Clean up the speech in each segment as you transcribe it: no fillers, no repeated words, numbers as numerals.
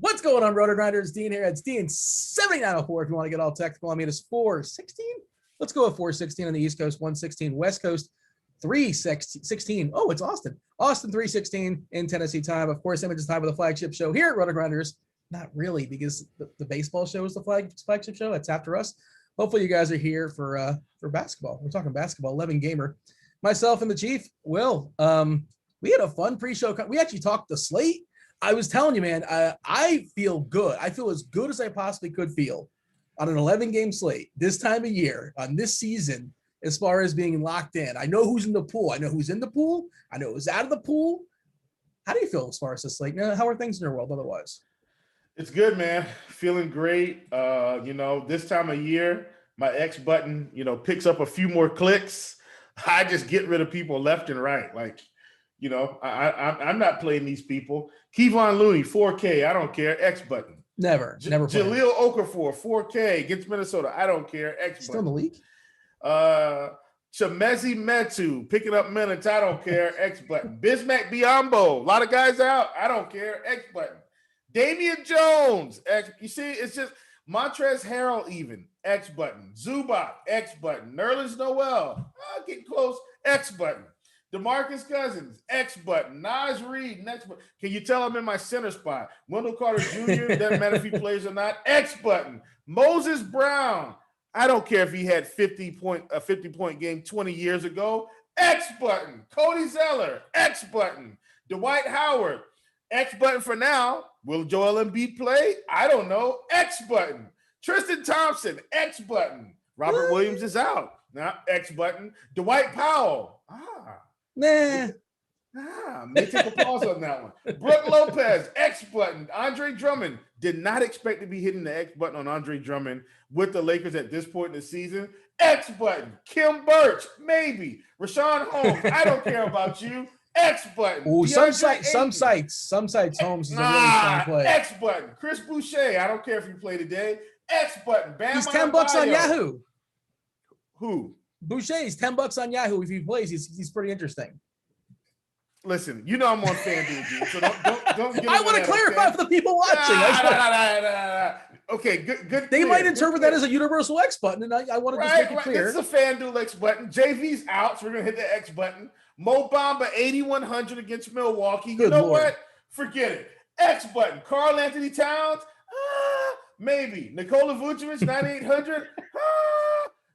What's going on, Rotogrinders? Dean here. It's Dean 7904 if you want to get all technical. I mean, it's 416. Let's go with 416 on the East Coast, 116 West Coast, 316. Oh, it's Austin. Austin 316 in Tennessee time. Of course, Images time with the flagship show here at Rotogrinders. Not really, because the baseball show is the flagship show. It's after us. Hopefully, you guys are here for basketball. We're talking basketball. 11 gamer. Myself and the Chief, Will. We had a fun pre-show. We actually talked the slate. I was telling you, man, I feel good. I feel as good as I possibly could feel on an 11-game slate this time of year on this season as far as being locked in. I know who's in the pool. I know who's in the pool. I know who's out of the pool. How do you feel as far as this slate? Now, how are things in your world otherwise? It's good, man. Feeling great. This time of year, my X button, picks up a few more clicks. I just get rid of people left and right. I'm not playing these people. Kevon Looney, 4K. I don't care. X button. Never. Jaleel Okafor, 4K against Minnesota. I don't care. X Still button. in the league? Chemezi Metu picking up minutes. I don't care. X button. Bismack Biyombo. A lot of guys out. I don't care. X button. Damian Jones. X. You see, it's just Montrezl Harrell even. X button. Zubac. X button. Nerlens Noel. Getting close. X button. DeMarcus Cousins, X button. Naz Reid, next button. Can you tell I'm in my center spot? Wendell Carter Jr., doesn't matter if he plays or not. X button. Moses Brown. I don't care if he had a 50-point game 20 years ago. X button. Cody Zeller, X button. Dwight Howard, X button for now. Will Joel Embiid play? I don't know. X button. Tristan Thompson, X button. Robert Williams is out. Now, X button. Dwight Powell. Nah. May take a pause on that one. Brooke Lopez, X button. Andre Drummond. Did not expect to be hitting the X button on Andre Drummond with the Lakers at this point in the season. X button. Kim Birch, maybe. Rashawn Holmes, I don't care about you. X button. Ooh, some sites, Holmes is a really strong play. X button. Chris Boucher, I don't care if you play today. X button. Bam He's $10 on Yahoo. Who? Boucher is $10 on Yahoo. If he plays, he's pretty interesting. Listen, I'm on FanDuel, dude, so don't get I want to clarify for the people watching. Okay, good. They might interpret that as a universal X button, and I want to just make it clear. It's a FanDuel X button. JV's out, so we're gonna hit the X button. Mo Bamba 8,100 against Milwaukee. Good Lord. What? Forget it. X button. Karl Anthony Towns. Maybe. Nikola Vucevic 9,800.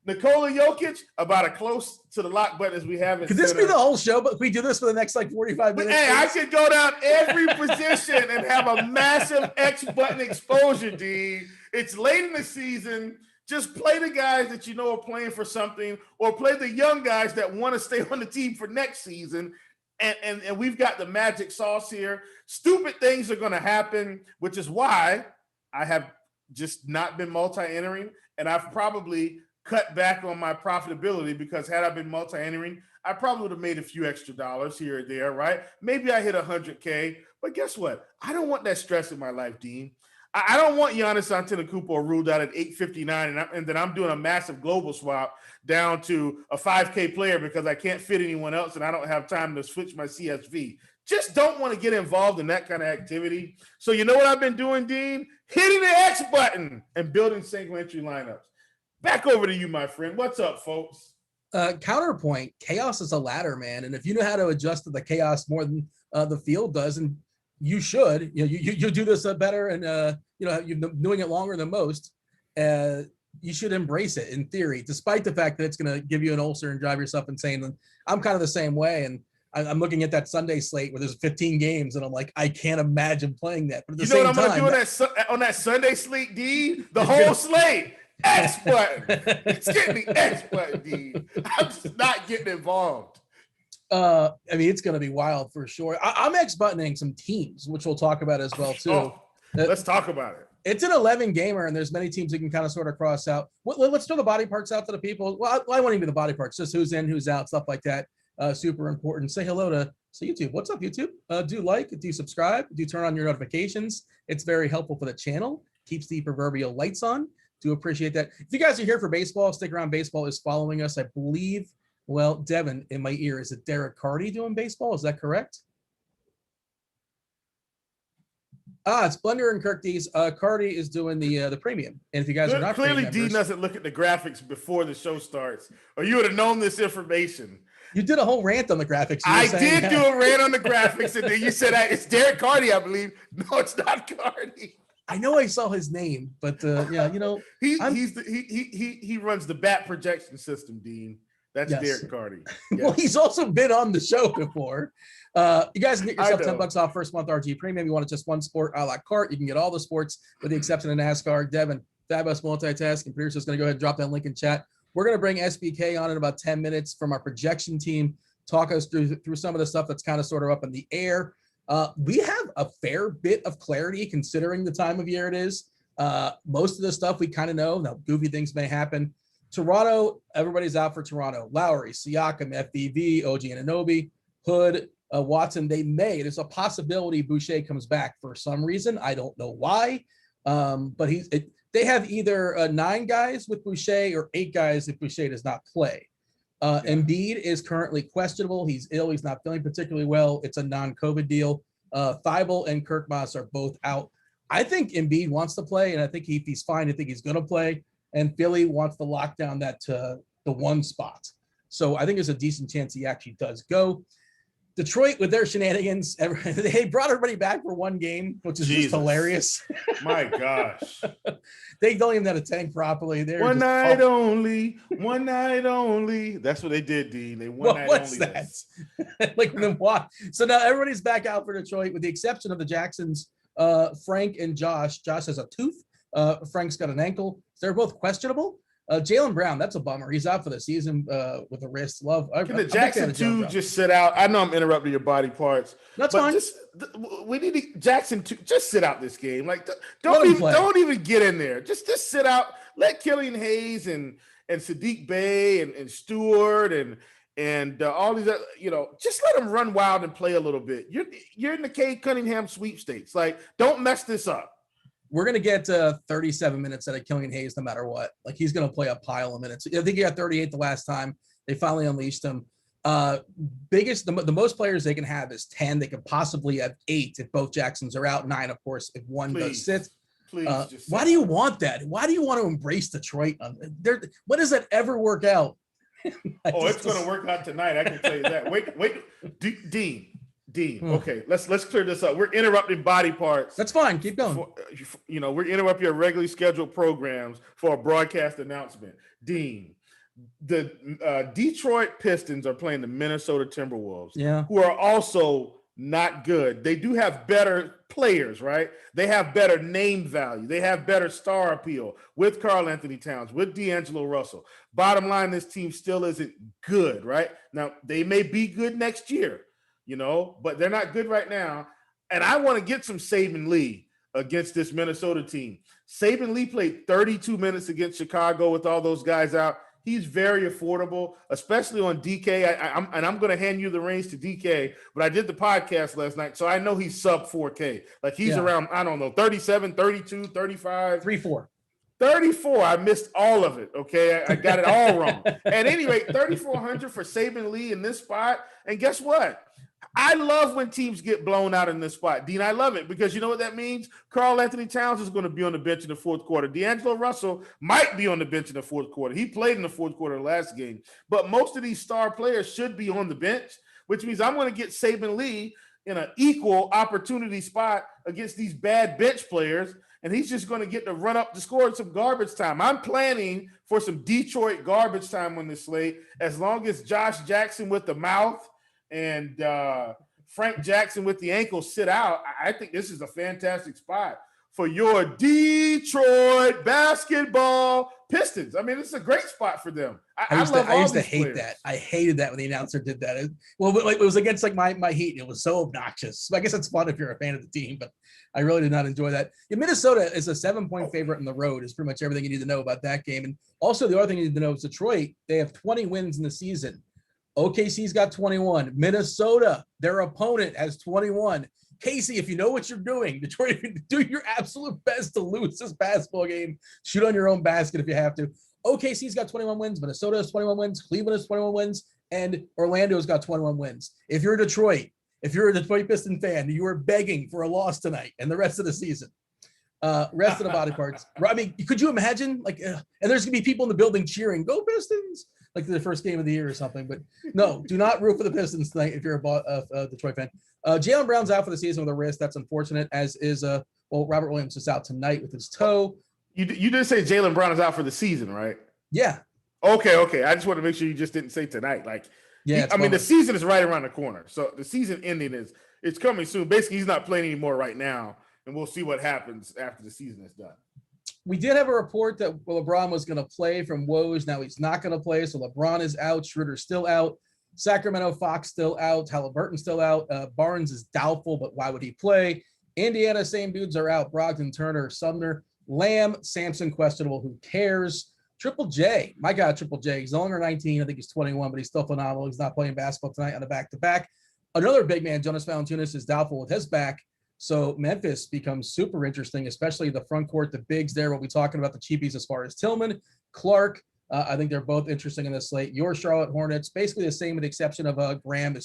Nikola Jokic, about as close to the lock button as we have in Could this be the whole show, but we do this for the next 45 minutes? Hey, I could go down every position and have a massive X button exposure, D. It's late in the season. Just play the guys that you know are playing for something, or play the young guys that want to stay on the team for next season. And we've got the magic sauce here. Stupid things are going to happen, which is why I have just not been multi-entering, and I've probably cut back on my profitability, because had I been multi-entering, I probably would have made a few extra dollars here or there, right? Maybe I hit 100K, but guess what? I don't want that stress in my life, Dean. I don't want Giannis Antetokounmpo ruled out at 859, and then I'm doing a massive global swap down to a 5K player because I can't fit anyone else and I don't have time to switch my CSV. Just don't want to get involved in that kind of activity. So you know what I've been doing, Dean? Hitting the X button and building single entry lineups. Back over to you, my friend. What's up, folks? Counterpoint, chaos is a ladder, man. And if you know how to adjust to the chaos more than the field does, and you should, you do this better, and you're doing it longer than most, you should embrace it in theory, despite the fact that it's going to give you an ulcer and drive yourself insane. And I'm kind of the same way. And I'm looking at that Sunday slate where there's 15 games, and I'm like, I can't imagine playing that. But at the same time, what I'm going to do on that Sunday slate, D? The whole slate. X button. It's getting the X button, D. I'm just not getting involved. I mean, it's going to be wild for sure. I'm X buttoning some teams, which we'll talk about as well too. Oh, let's talk about it. It's an 11 gamer, and there's many teams you can kind of sort of cross out. Let's throw the body parts out to the people. Well, I won't even be the body parts, just who's in, who's out, stuff like that. Super important. Say hello to YouTube. What's up, YouTube? Do like, do subscribe, do turn on your notifications. It's very helpful for the channel. Keeps the proverbial lights on. Do appreciate that. If you guys are here for baseball, stick around. Baseball is following us, I believe. Well, Devin, in my ear, is it Derek Carty doing baseball? Is that correct? It's Blender and Kirk D's. Carty is doing the premium. And if you guys are not clearly, members, D doesn't look at the graphics before the show starts, or you would have known this information. You did a whole rant on the graphics. I did do a rant on the graphics, and then you said it's Derek Carty, I believe. No, it's not Carty. I know I saw his name, but yeah, he runs the bat projection system, Dean. That's yes. Derek Carty. Yes. Well, he's also been on the show before. You guys can get yourself $10 off first month RG Premium. You want just one sport a la carte. You can get all the sports with the exception of NASCAR. Devin, fabulous multitasking. Producer's going to go ahead and drop that link in chat. We're going to bring SBK on in about 10 minutes from our projection team, talk us through some of the stuff that's kind of sort of up in the air. We have a fair bit of clarity considering the time of year it is. Most of the stuff we kind of know. Now, goofy things may happen. Toronto, everybody's out for Toronto. Lowry, Siakam, FDV, OG Anunoby, Hood, Watson. There's a possibility Boucher comes back for some reason. I don't know why. But they have either 9 guys with Boucher or 8 guys if Boucher does not play. Embiid is currently questionable. He's ill. He's not feeling particularly well. It's a non-COVID deal. Thibault and Kirkmas are both out. I think Embiid wants to play, and I think if he's fine, I think he's going to play. And Philly wants to lock down that the 1 spot. So I think there's a decent chance he actually does go. Detroit, with their shenanigans, they brought everybody back for 1 game, which is just hilarious. My gosh. They don't even know how to tank properly. They're one night only. That's what they did, Dean. They one night what's only. That? Like then what? So now everybody's back out for Detroit, with the exception of the Jacksons, Frank and Josh. Josh has a tooth. Frank's got an ankle. So they're both questionable. Jaylen Brown, that's a bummer. He's out for the season with a wrist. Can the Jackson 2 just sit out? I know I'm interrupting your body parts. That's fine. We need Jackson 2 just sit out this game. Like don't even get in there. Just sit out. Let Killian Hayes and Sadiq Bey and Stewart and all these just let them run wild and play a little bit. You're in the Cade Cunningham sweepstakes. Like, don't mess this up. We're going to get 37 minutes out of Killian Hayes no matter what. Like, he's going to play a pile of minutes. I think he got 38 the last time. They finally unleashed him. The most players they can have is 10. They could possibly have 8 if both Jacksons are out. 9, of course, if one does sit. Please, why do you want that? Why do you want to embrace Detroit? When does that ever work out? It's going to work out tonight. I can tell you that. Wait, Dean. Okay, let's clear this up. We're interrupting body parts. That's fine. Keep going. We're interrupting your regularly scheduled programs for a broadcast announcement. Dean, the Detroit Pistons are playing the Minnesota Timberwolves, who are also not good. They do have better players, right? They have better name value. They have better star appeal with Karl Anthony Towns, with D'Angelo Russell. Bottom line, this team still isn't good, right? Now, they may be good next year. But they're not good right now. And I want to get some Saban Lee against this Minnesota team. Saban Lee played 32 minutes against Chicago with all those guys out. He's very affordable, especially on DK. I'm going to hand you the reins to DK, but I did the podcast last night, so I know he's sub 4K. Like, he's around, I don't know, 37, 32, 35. 3-4. 34. I missed all of it, okay? I got it all wrong. At any rate, 3,400 for Saban Lee in this spot. And guess what? I love when teams get blown out in this spot, Dean. I love it because you know what that means? Karl Anthony Towns is going to be on the bench in the fourth quarter. D'Angelo Russell might be on the bench in the fourth quarter. He played in the fourth quarter last game. But most of these star players should be on the bench, which means I'm going to get Saban Lee in an equal opportunity spot against these bad bench players, and he's just going to get to run up the score in some garbage time. I'm planning for some Detroit garbage time on this slate, as long as Josh Jackson with the mouth and Frank Jackson with the ankle sit out. I think this is a fantastic spot for your Detroit basketball Pistons. I mean, it's a great spot for them. I used to hate that. I hated that when the announcer did that. It was against like my Heat. It was so obnoxious. I guess it's fun if you're a fan of the team, but I really did not enjoy that. Yeah, Minnesota is a 7-point favorite on the road. Is pretty much everything you need to know about that game. And also the other thing you need to know is Detroit. They have 20 wins in the season. OKC's got 21. Minnesota, their opponent, has 21. Casey, if you know what you're doing, Detroit, do your absolute best to lose this basketball game. Shoot on your own basket if you have to. OKC's got 21 wins. Minnesota has 21 wins. Cleveland has 21 wins. And Orlando's got 21 wins. If you're Detroit, if you're a Detroit Piston fan, you are begging for a loss tonight and the rest of the season. Rest of the body parts. I mean, could you imagine? And there's going to be people in the building cheering, "Go Pistons!" like the first game of the year or something. But no, do not root for the Pistons tonight if you're a Detroit fan. Jaylen Brown's out for the season with a wrist. That's unfortunate, as is Robert Williams is out tonight with his toe. You did say Jaylen Brown is out for the season, right? Yeah. Okay. I just want to make sure you just didn't say tonight. The season is right around the corner. So the season ending it's coming soon. Basically, he's not playing anymore right now, and we'll see what happens after the season is done. We did have a report that LeBron was going to play from Woj. Now he's not going to play, so LeBron is out. Schroeder's still out. Sacramento Fox still out. Halliburton still out. Barnes is doubtful, but why would he play? Indiana, same dudes are out. Brogdon, Turner, Sumner, Lamb, Sampson, questionable. Who cares? Triple J, my God, Triple J. He's no longer 19. I think he's 21, but he's still phenomenal. He's not playing basketball tonight on a back-to-back. Another big man, Jonas Valanciunas, is doubtful with his back. So Memphis becomes super interesting, especially the front court, the bigs there. We'll be talking about the cheapies as far as Tillman, Clark. I think they're both interesting in this slate. Your Charlotte Hornets, basically the same with the exception of Graham.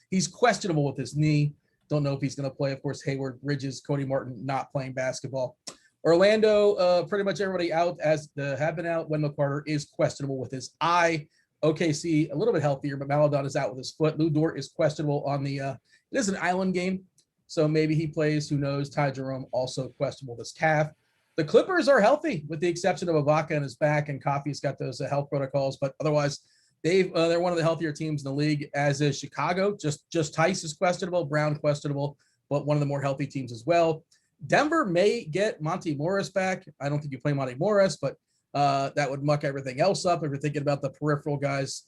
He's questionable with his knee. Don't know if he's going to play. Of course, Hayward, Bridges, Cody Martin not playing basketball. Orlando, pretty much everybody out have been out. Wendell Carter is questionable with his eye. OKC, a little bit healthier, but Maladon is out with his foot. Lou Dort is questionable on the it is an island game, so maybe he plays. Who knows? Ty Jerome also questionable with his calf. The Clippers are healthy, with the exception of Ibaka and his back, and Coffey's got those health protocols. But otherwise, they're one of the healthier teams in the league, as is Chicago. Just Tice is questionable, Brown questionable, but one of the more healthy teams as well. Denver may get Monty Morris back. I don't think you play Monty Morris, but that would muck everything else up if you're thinking about the peripheral guys.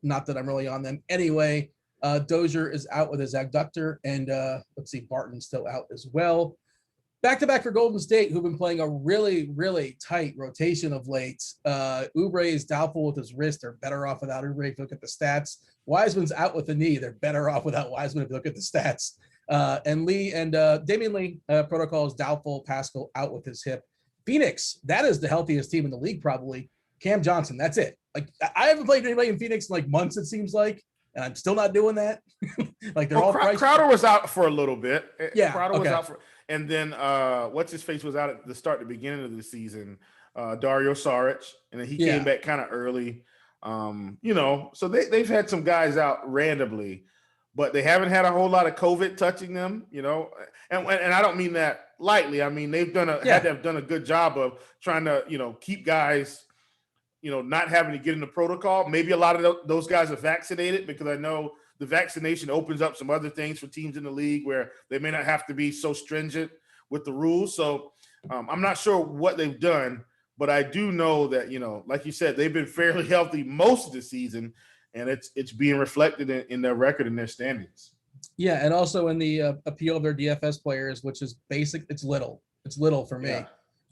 Not that I'm really on them anyway. Dozier is out with his adductor, and let's see, Barton's still out as well. Back-to-back for Golden State, who've been playing a really, really tight rotation of late. Oubre is doubtful with his wrist. They're better off without Oubre if you look at the stats. Wiseman's out with the knee. They're better off without Wiseman if you look at the stats. And Damian Lee protocol is doubtful. Pascal out with his hip. Phoenix, that is the healthiest team in the league probably. Cam Johnson, that's it. I haven't played anybody in Phoenix in months, it seems like. And I'm still not doing that. They're all Crowder was out for a little bit. Yeah, Crowder was out and then what's his face was out at the beginning of the season. Dario Saric, and then he came back kind of early. So they've had some guys out randomly, but they haven't had a whole lot of COVID touching them. And I don't mean that lightly. I mean they've had to have done a good job of trying to keep guys not having to get in the protocol. Maybe a lot of those guys are vaccinated, because I know the vaccination opens up some other things for teams in the league where they may not have to be so stringent with the rules. So I'm not sure what they've done, but I do know that, like you said, they've been fairly healthy most of the season, and it's being reflected in their record and their standings. Yeah, and also in the appeal of their DFS players, which is basic. It's little for me. Yeah.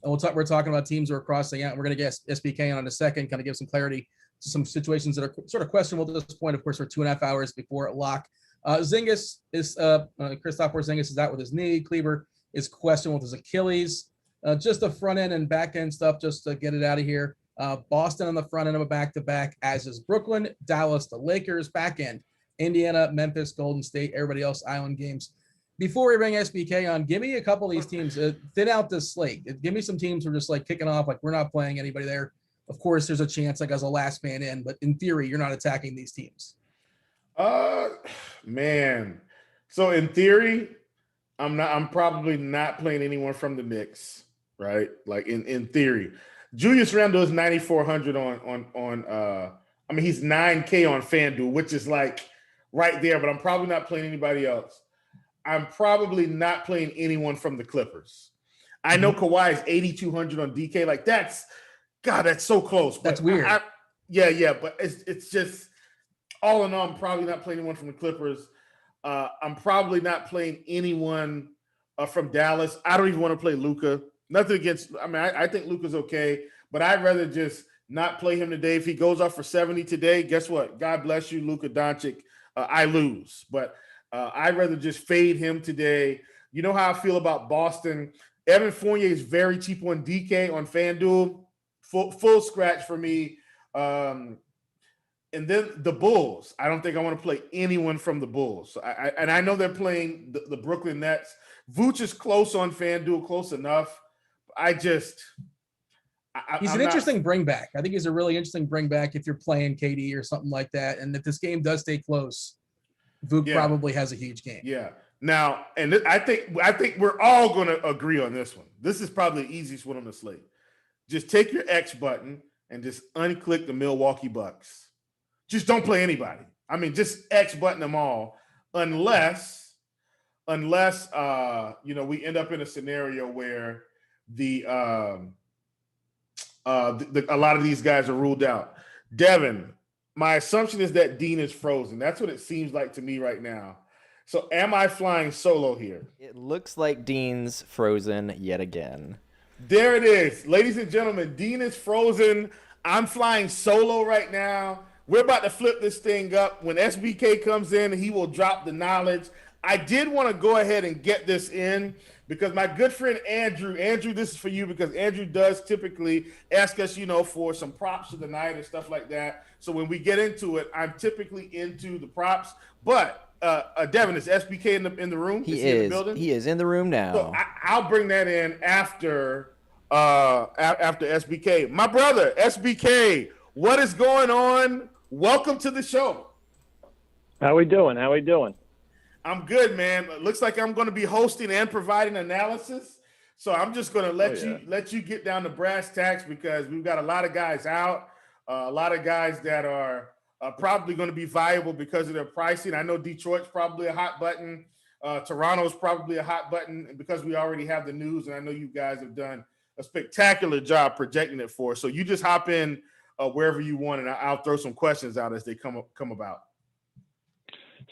And we're talking about teams who are crossing out. We're going to get SBK on in a second, kind of give some clarity to some situations that are sort of questionable at this point. Of course, we're 2.5 hours before lock. Zingis is Kristaps Porzingis is out with his knee. Kleber is questionable with his Achilles. Just the front end and back end stuff, just to get it out of here. Boston on the front end of a back-to-back, as is Brooklyn, Dallas, the Lakers back end. Indiana, Memphis, Golden State, everybody else island games. Before we bring SBK on, give me a couple of these teams. Thin out the slate. Give me some teams who are just like kicking off, like we're not playing anybody there. Of course, there's a chance like as a last man in, but in theory, you're not attacking these teams. Man. So in theory, I'm probably not playing anyone from the Knicks, right? Like in theory. Julius Randle is 9,400 I mean, he's 9K on FanDuel, which is like right there, but I'm probably not playing anybody else. I'm probably not playing anyone from the Clippers. I know Kawhi is 8,200 on DK. Like that's so close. That's weird. Yeah, but it's just all in all, I'm probably not playing anyone from the Clippers. I'm probably not playing anyone from Dallas. I don't even want to play Luka. Nothing against. I mean, I think Luka's okay, but I'd rather just not play him today. If he goes off for 70 today, guess what? God bless you, Luka Doncic. I lose, but I'd rather just fade him today. You know how I feel about Boston. Evan Fournier is very cheap on DK on FanDuel. Full scratch for me. And then the Bulls. I don't think I want to play anyone from the Bulls. I know they're playing the Brooklyn Nets. Vooch is close on FanDuel, close enough. He's an interesting bring back. I think he's a really interesting bring back if you're playing KD or something like that. And if this game does stay close, Vooch probably has a huge game. Yeah. Now, and I think we're all going to agree on this one. This is probably the easiest one on the slate. Just take your X button and just unclick the Milwaukee Bucks. Just don't play anybody. I mean, just X button them all, unless we end up in a scenario where a lot of these guys are ruled out. Devin, my assumption is that Dean is frozen. That's what it seems like to me right now. So am I flying solo here? It looks like Dean's frozen yet again. There it is. Ladies and gentlemen, Dean is frozen. I'm flying solo right now. We're about to flip this thing up. When SBK comes in, he will drop the knowledge. I did want to go ahead and get this in because my good friend Andrew, this is for you because Andrew does typically ask us, for some props of the night and stuff like that. So when we get into it, I'm typically into the props. But Devin, is SBK in the room? He is. In the building? He is in the room now. So I'll bring that in after SBK. My brother, SBK, what is going on? Welcome to the show. How we doing? I'm good, man. It looks like I'm going to be hosting and providing analysis. So I'm just going to let you get down to brass tacks because we've got a lot of guys out, a lot of guys that are probably going to be viable because of their pricing. I know Detroit's probably a hot button. Toronto's probably a hot button because we already have the news, and I know you guys have done a spectacular job projecting it for us. So you just hop in wherever you want, and I'll throw some questions out as they come about.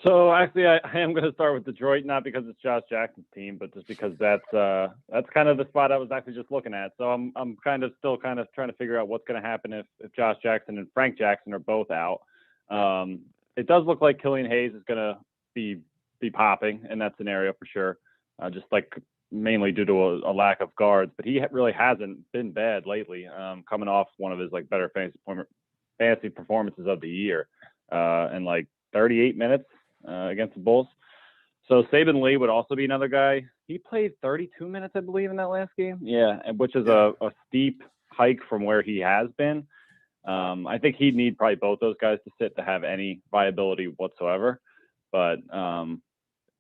So actually, I am going to start with Detroit, not because it's Josh Jackson's team, but just because that's kind of the spot I was actually just looking at. So I'm still trying to figure out what's going to happen if Josh Jackson and Frank Jackson are both out. It does look like Killian Hayes is going to be popping in that scenario for sure, just like mainly due to a lack of guards. But he really hasn't been bad lately, coming off one of his better fantasy performances of the year, and 38 minutes against the Bulls. So Saban Lee would also be another guy. He played 32 minutes, I believe, in that last game. Yeah, which is a steep hike from where he has been. I think he'd need probably both those guys to sit to have any viability whatsoever. But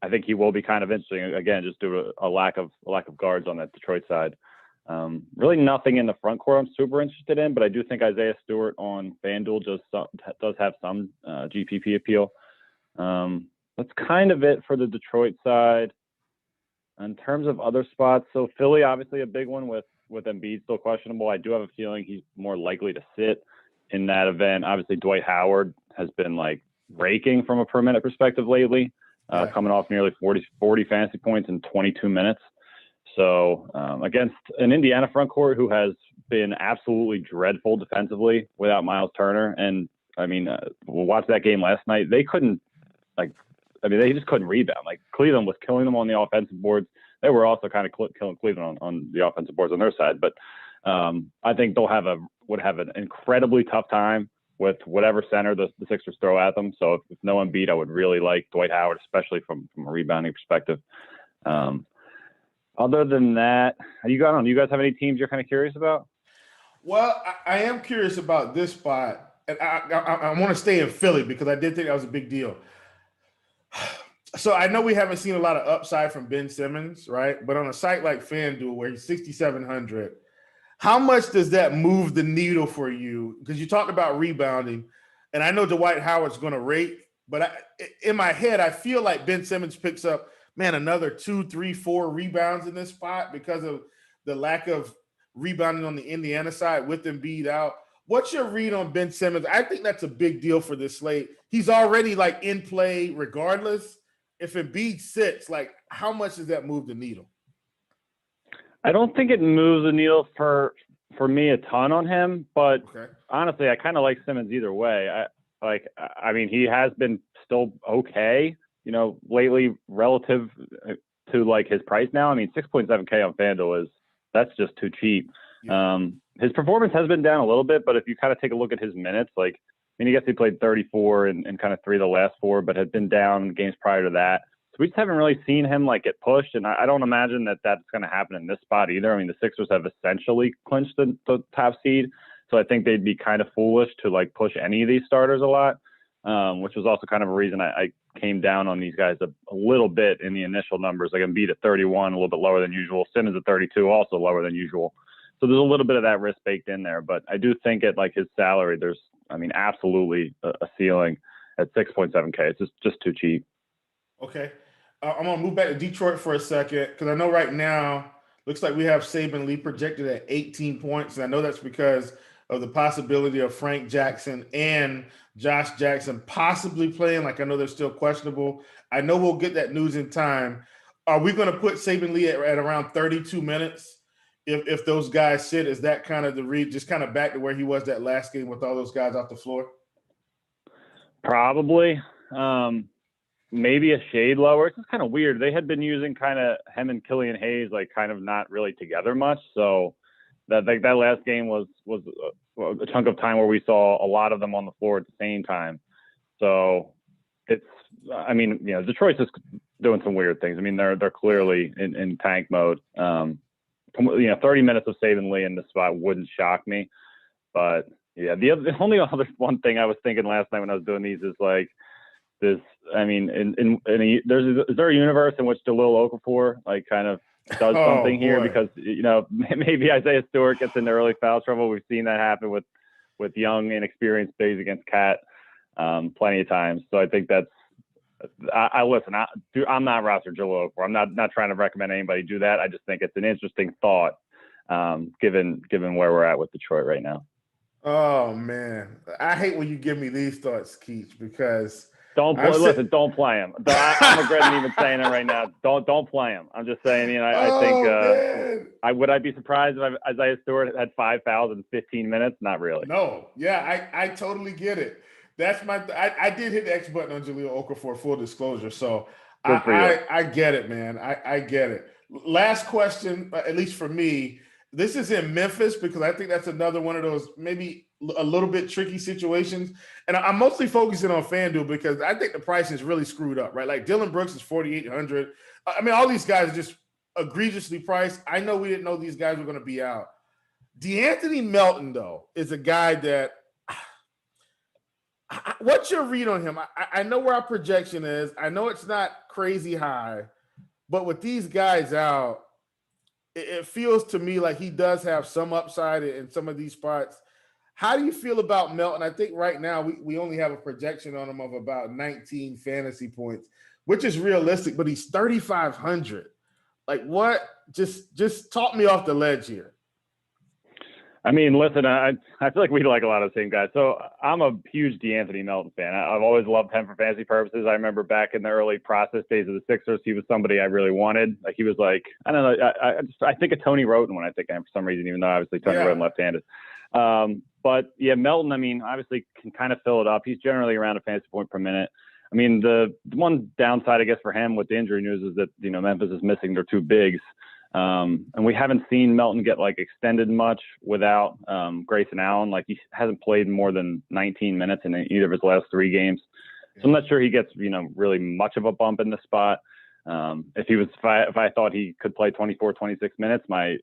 I think he will be kind of interesting again, just due to a lack of guards on that Detroit side. Really nothing in the front court I'm super interested in, but I do think Isaiah Stewart on FanDuel does have some GPP appeal. That's kind of it for the Detroit side. In terms of other spots, so Philly, obviously a big one with Embiid still questionable. I do have a feeling he's more likely to sit in that event. Obviously, Dwight Howard has been raking from a per minute perspective lately, coming off nearly 40 fantasy points in 22 minutes. So against an Indiana front court who has been absolutely dreadful defensively without Miles Turner. And I mean, we'll watch that game last night. They couldn't they just couldn't rebound. Cleveland was killing them on the offensive boards. They were also kind of killing Cleveland on the offensive boards on their side. But I think would have an incredibly tough time with whatever center the Sixers throw at them. So if no Embiid, I would really like Dwight Howard, especially from a rebounding perspective. Other than that, do you guys have any teams you're kind of curious about? Well, I am curious about this spot, and I want to stay in Philly because I did think that was a big deal. So I know we haven't seen a lot of upside from Ben Simmons, right? But on a site like FanDuel where he's 6,700, how much does that move the needle for you? Because you talked about rebounding, and I know Dwight Howard's going to rate, but in my head, I feel like Ben Simmons picks up, another 2, 3, 4 rebounds in this spot because of the lack of rebounding on the Indiana side with Embiid out. What's your read on Ben Simmons? I think that's a big deal for this slate. He's already like in play regardless. If Embiid sits, like how much does that move the needle? I don't think it moves the needle for me a ton on him, but honestly, I kind of like Simmons either way. I mean, he has been still okay, lately relative to like his price now. I mean, 6.7K on FanDuel that's just too cheap. Yeah. His performance has been down a little bit, but if you kind of take a look at his minutes, I guess he played 34 and kind of 3 of the last 4, but had been down games prior to that. So we just haven't really seen him get pushed, and I don't imagine that that's going to happen in this spot either. I mean, the Sixers have essentially clinched the top seed, so I think they'd be kind of foolish to push any of these starters a lot, which was also kind of a reason I came down on these guys a little bit in the initial numbers. Embiid at 31, a little bit lower than usual. Simmons at 32, also lower than usual. So there's a little bit of that risk baked in there, but I do think at his salary, there's, absolutely a ceiling at 6.7K. It's just too cheap. Okay. I'm going to move back to Detroit for a second because I know right now looks like we have Saben Lee projected at 18 points. And I know that's because of the possibility of Frank Jackson and Josh Jackson possibly playing. I know they're still questionable. I know we'll get that news in time. Are we going to put Saben Lee at around 32 minutes? If those guys sit, is that kind of the read, just kind of back to where he was that last game with all those guys off the floor? Probably. Maybe a shade lower. It's just kind of weird. They had been using kind of him and Killian Hayes, kind of not really together much. So that last game was a chunk of time where we saw a lot of them on the floor at the same time. So Detroit's just doing some weird things. They're clearly in tank mode. 30 minutes of Saben Lee in this spot wouldn't shock me. But yeah, the only other one thing I was thinking last night when I was doing these is this. Is there a universe in which Jahlil Okafor kind of does something here because maybe Isaiah Stewart gets into early foul trouble. We've seen that happen with young, inexperienced bigs against Cat plenty of times. So I think that's. I'm not roster Jahlil Okafor. I'm not trying to recommend anybody do that. I just think it's an interesting thought, given where we're at with Detroit right now. Oh man, I hate when you give me these thoughts, Keach, because don't play him. I'm regretting even saying it right now. Don't play him. I'm just saying. I think I'd be surprised if Isaiah Stewart had 5 fouls in 15 minutes. Not really. No, yeah, I totally get it. That's I did hit the X button on Jahlil Okafor, full disclosure. So I get it, man. I get it. Last question, at least for me. This is in Memphis because I think that's another one of those maybe a little bit tricky situations. And I'm mostly focusing on FanDuel because I think the price is really screwed up, right? Dylan Brooks is 4,800. All these guys are just egregiously priced. I know we didn't know these guys were going to be out. DeAnthony Melton, though, is a guy that what's your read on him? I know where our projection is. I know it's not crazy high, but with these guys out, it feels to me like he does have some upside in some of these spots. How do you feel about Melton? I think right now we only have a projection on him of about 19 fantasy points, which is realistic, but he's 3,500. What? Just talk me off the ledge here. Listen, I feel like we like a lot of the same guys. So I'm a huge DeAnthony Melton fan. I've always loved him for fantasy purposes. I remember back in the early process days of the Sixers, he was somebody I really wanted. He was I don't know. I think of Tony Roten when I think of him for some reason, even though obviously Tony Roten left-handed. But yeah, Melton, obviously can kind of fill it up. He's generally around a fantasy point per minute. The one downside, I guess, for him with the injury news is that, Memphis is missing their 2 bigs. And we haven't seen Melton get like extended much without Grayson Allen. Like he hasn't played more than 19 minutes in either of his last 3 games. So I'm not sure he gets, really much of a bump in the spot. If I thought he could play 24, 26 minutes, my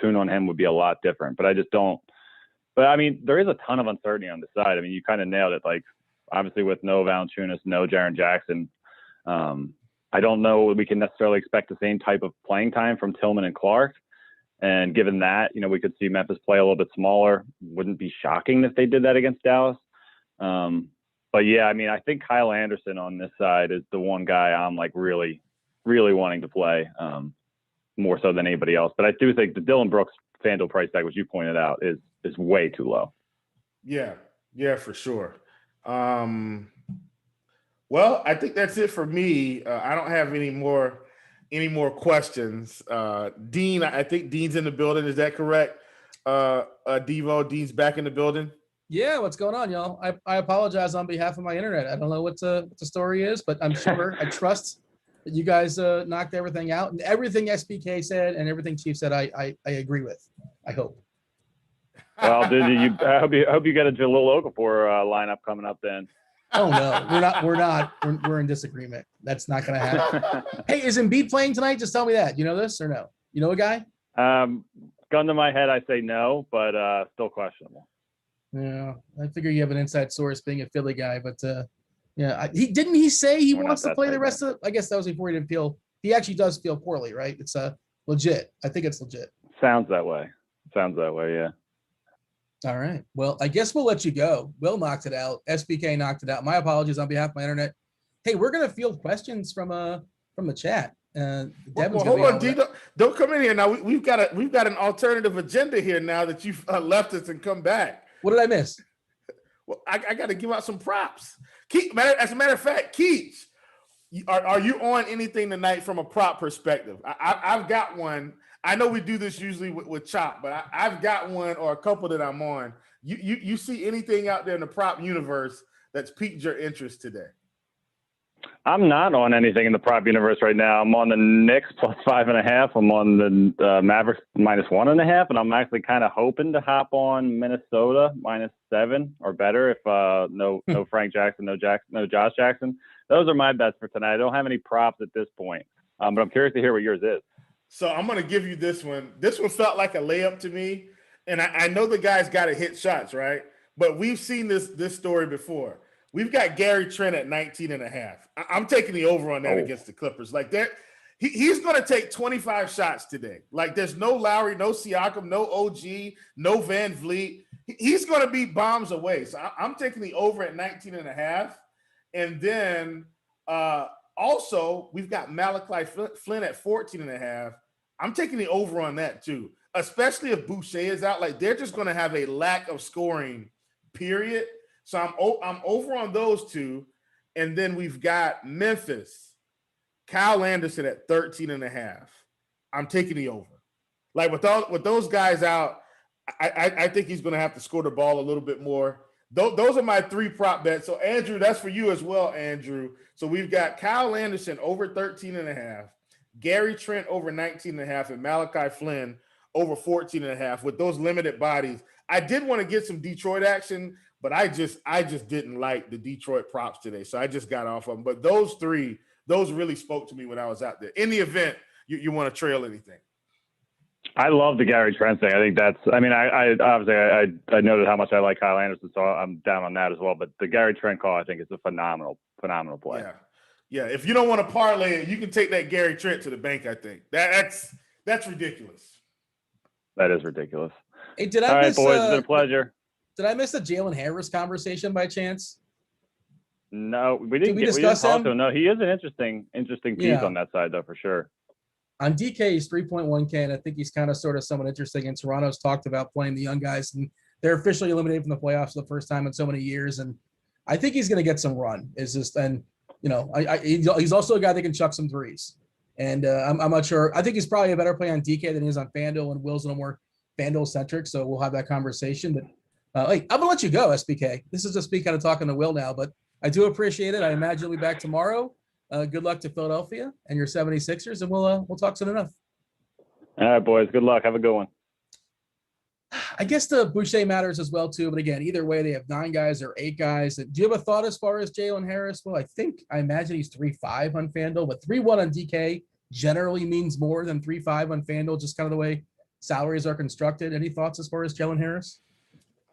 tune on him would be a lot different, but I just don't. But I mean, there is a ton of uncertainty on the side. I mean, you kind of nailed it. Like obviously with no Valanciunas, no Jaren Jackson, I don't know we can necessarily expect the same type of playing time from Tillman and Clark. And given that, we could see Memphis play a little bit smaller. Wouldn't be shocking if they did that against Dallas. But yeah, I mean, I think Kyle Anderson on this side is the one guy I'm like really, really wanting to play more so than anybody else. But I do think the Dylan Brooks FanDuel price tag, which you pointed out, is way too low. Yeah, for sure. Well, I think that's it for me. I don't have any more questions. Dean, I think Dean's in the building. Is that correct? Devo, Dean's back in the building. Yeah, what's going on, y'all? I apologize on behalf of my internet. I don't know what the story is, but I'm sure I trust that you guys knocked everything out, and everything SBK said and everything Chief said, I agree with. I hope. Well, I hope you get a Jalil Okafor lineup coming up then. Oh no, we're not. We're in disagreement. That's not going to happen. Hey, is Embiid playing tonight? Just tell me that. You know this or no? You know a guy? Gun to my head, I say no, but still questionable. Yeah, I figure you have an inside source being a Philly guy, but yeah, he say he wants to play the rest of. I guess that was before he didn't feel. He actually does feel poorly, right? It's legit. I think it's legit. Sounds that way. Yeah. All right. Well, I guess we'll let you go. Will knocked it out. SBK knocked it out. My apologies on behalf of my internet. Hey, we're gonna field questions from the chat. Devin's hold on, D. Don't come in here now. We've got an alternative agenda here now that you've left us and come back. What did I miss? Well, I got to give out some props. As a matter of fact, Keats, are you on anything tonight from a prop perspective? I've got one. I know we do this usually with Chop, but I've got one or a couple that I'm on. You see anything out there in the prop universe that's piqued your interest today? I'm not on anything in the prop universe right now. I'm on the Knicks plus 5.5. I'm on the Mavericks minus 1.5, and I'm actually kind of hoping to hop on Minnesota -7 or better if no Frank Jackson, no Josh Jackson. Those are my bets for tonight. I don't have any props at this point, but I'm curious to hear what yours is. So I'm going to give you this one. This one felt like a layup to me, and I know the guy's got to hit shots, right? But we've seen this story before. We've got Gary Trent at 19.5. I'm taking the over on that against the Clippers. Like that, he's going to take 25 shots today. Like there's no Lowry, no Siakam, no OG, no Van Vliet. He's going to be bombs away. So I'm taking the over at 19.5. And then also we've got Malachi Flynn at 14.5. I'm taking the over on that too, especially if Boucher is out. Like they're just going to have a lack of scoring, period. So I'm over on those two. And then we've got Memphis, Kyle Anderson at 13.5. I'm taking the over. Like with those guys out, I think he's going to have to score the ball a little bit more. Those are my 3 prop bets. So Andrew, that's for you as well, Andrew. So we've got Kyle Anderson over 13.5, Gary Trent over 19.5, and Malachi Flynn over 14.5 with those limited bodies. I did want to get some Detroit action, but I just didn't like the Detroit props today. So I just got off of them. But those 3, those really spoke to me when I was out there. In the event you want to trail anything. I love the Gary Trent thing. I think I obviously I noted how much I like Kyle Anderson, so I'm down on that as well. But the Gary Trent call, I think, is a phenomenal play. Yeah. If you don't want to parlay it, you can take that Gary Trent to the bank. I think that's ridiculous. That is ridiculous. Hey, did I miss? All right, boys, it's been a pleasure. Did I miss the Jalen Harris conversation by chance? No, we didn't. We didn't talk to him. No, he is an interesting piece on that side, though, for sure. On DK, he's 3.1K, and I think he's kind of sort of somewhat interesting. And Toronto's talked about playing the young guys, and they're officially eliminated from the playoffs for the first time in so many years. And I think he's going to get some run. It's just, and he's also a guy that can chuck some threes. And I'm not sure. I think he's probably a better play on DK than he is on FanDuel, and Will's a little more FanDuel centric. So we'll have that conversation. But I'm gonna let you go, SBK. This is just me kind of talking to Will now, but I do appreciate it. I imagine we'll be back tomorrow. Good luck to Philadelphia and your 76ers, and we'll talk soon enough. All right, boys. Good luck. Have a good one. I guess the Boucher matters as well too, but again, either way, they have 9 guys or 8 guys. Do you have a thought as far as Jalen Harris? Well, I imagine he's 3.5 on FanDuel, but 3.1 on DK generally means more than 3.5 on FanDuel, just kind of the way salaries are constructed. Any thoughts as far as Jalen Harris?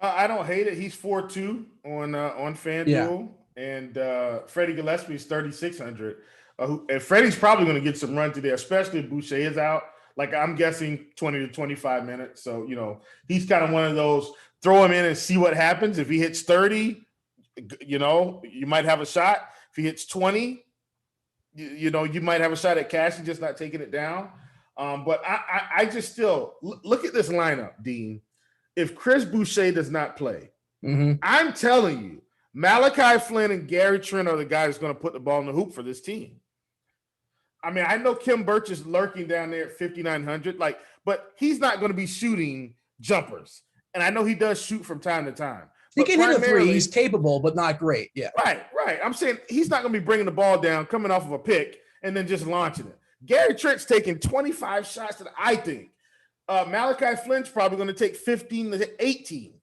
I don't hate it. He's 4.2 on FanDuel, and Freddie Gillespie is 3,600. And Freddie's probably going to get some run today, especially if Boucher is out. Like, I'm guessing 20 to 25 minutes. So, he's kind of one of those, throw him in and see what happens. If he hits 30, you might have a shot. If he hits 20, you might have a shot at cashing, just not taking it down. But I just still look at this lineup, Dean. If Chris Boucher does not play, I'm telling you, Malachi Flynn and Gary Trent are the guys that's going to put the ball in the hoop for this team. I mean, I know Kim Birch is lurking down there at 5,900, but he's not going to be shooting jumpers. And I know he does shoot from time to time. He can hit a 3. He's capable, but not great. Yeah. Right. I'm saying he's not going to be bringing the ball down, coming off of a pick, and then just launching it. Gary Trent's taking 25 shots, I think. Malachi Flynn's probably going to take 15 to 18.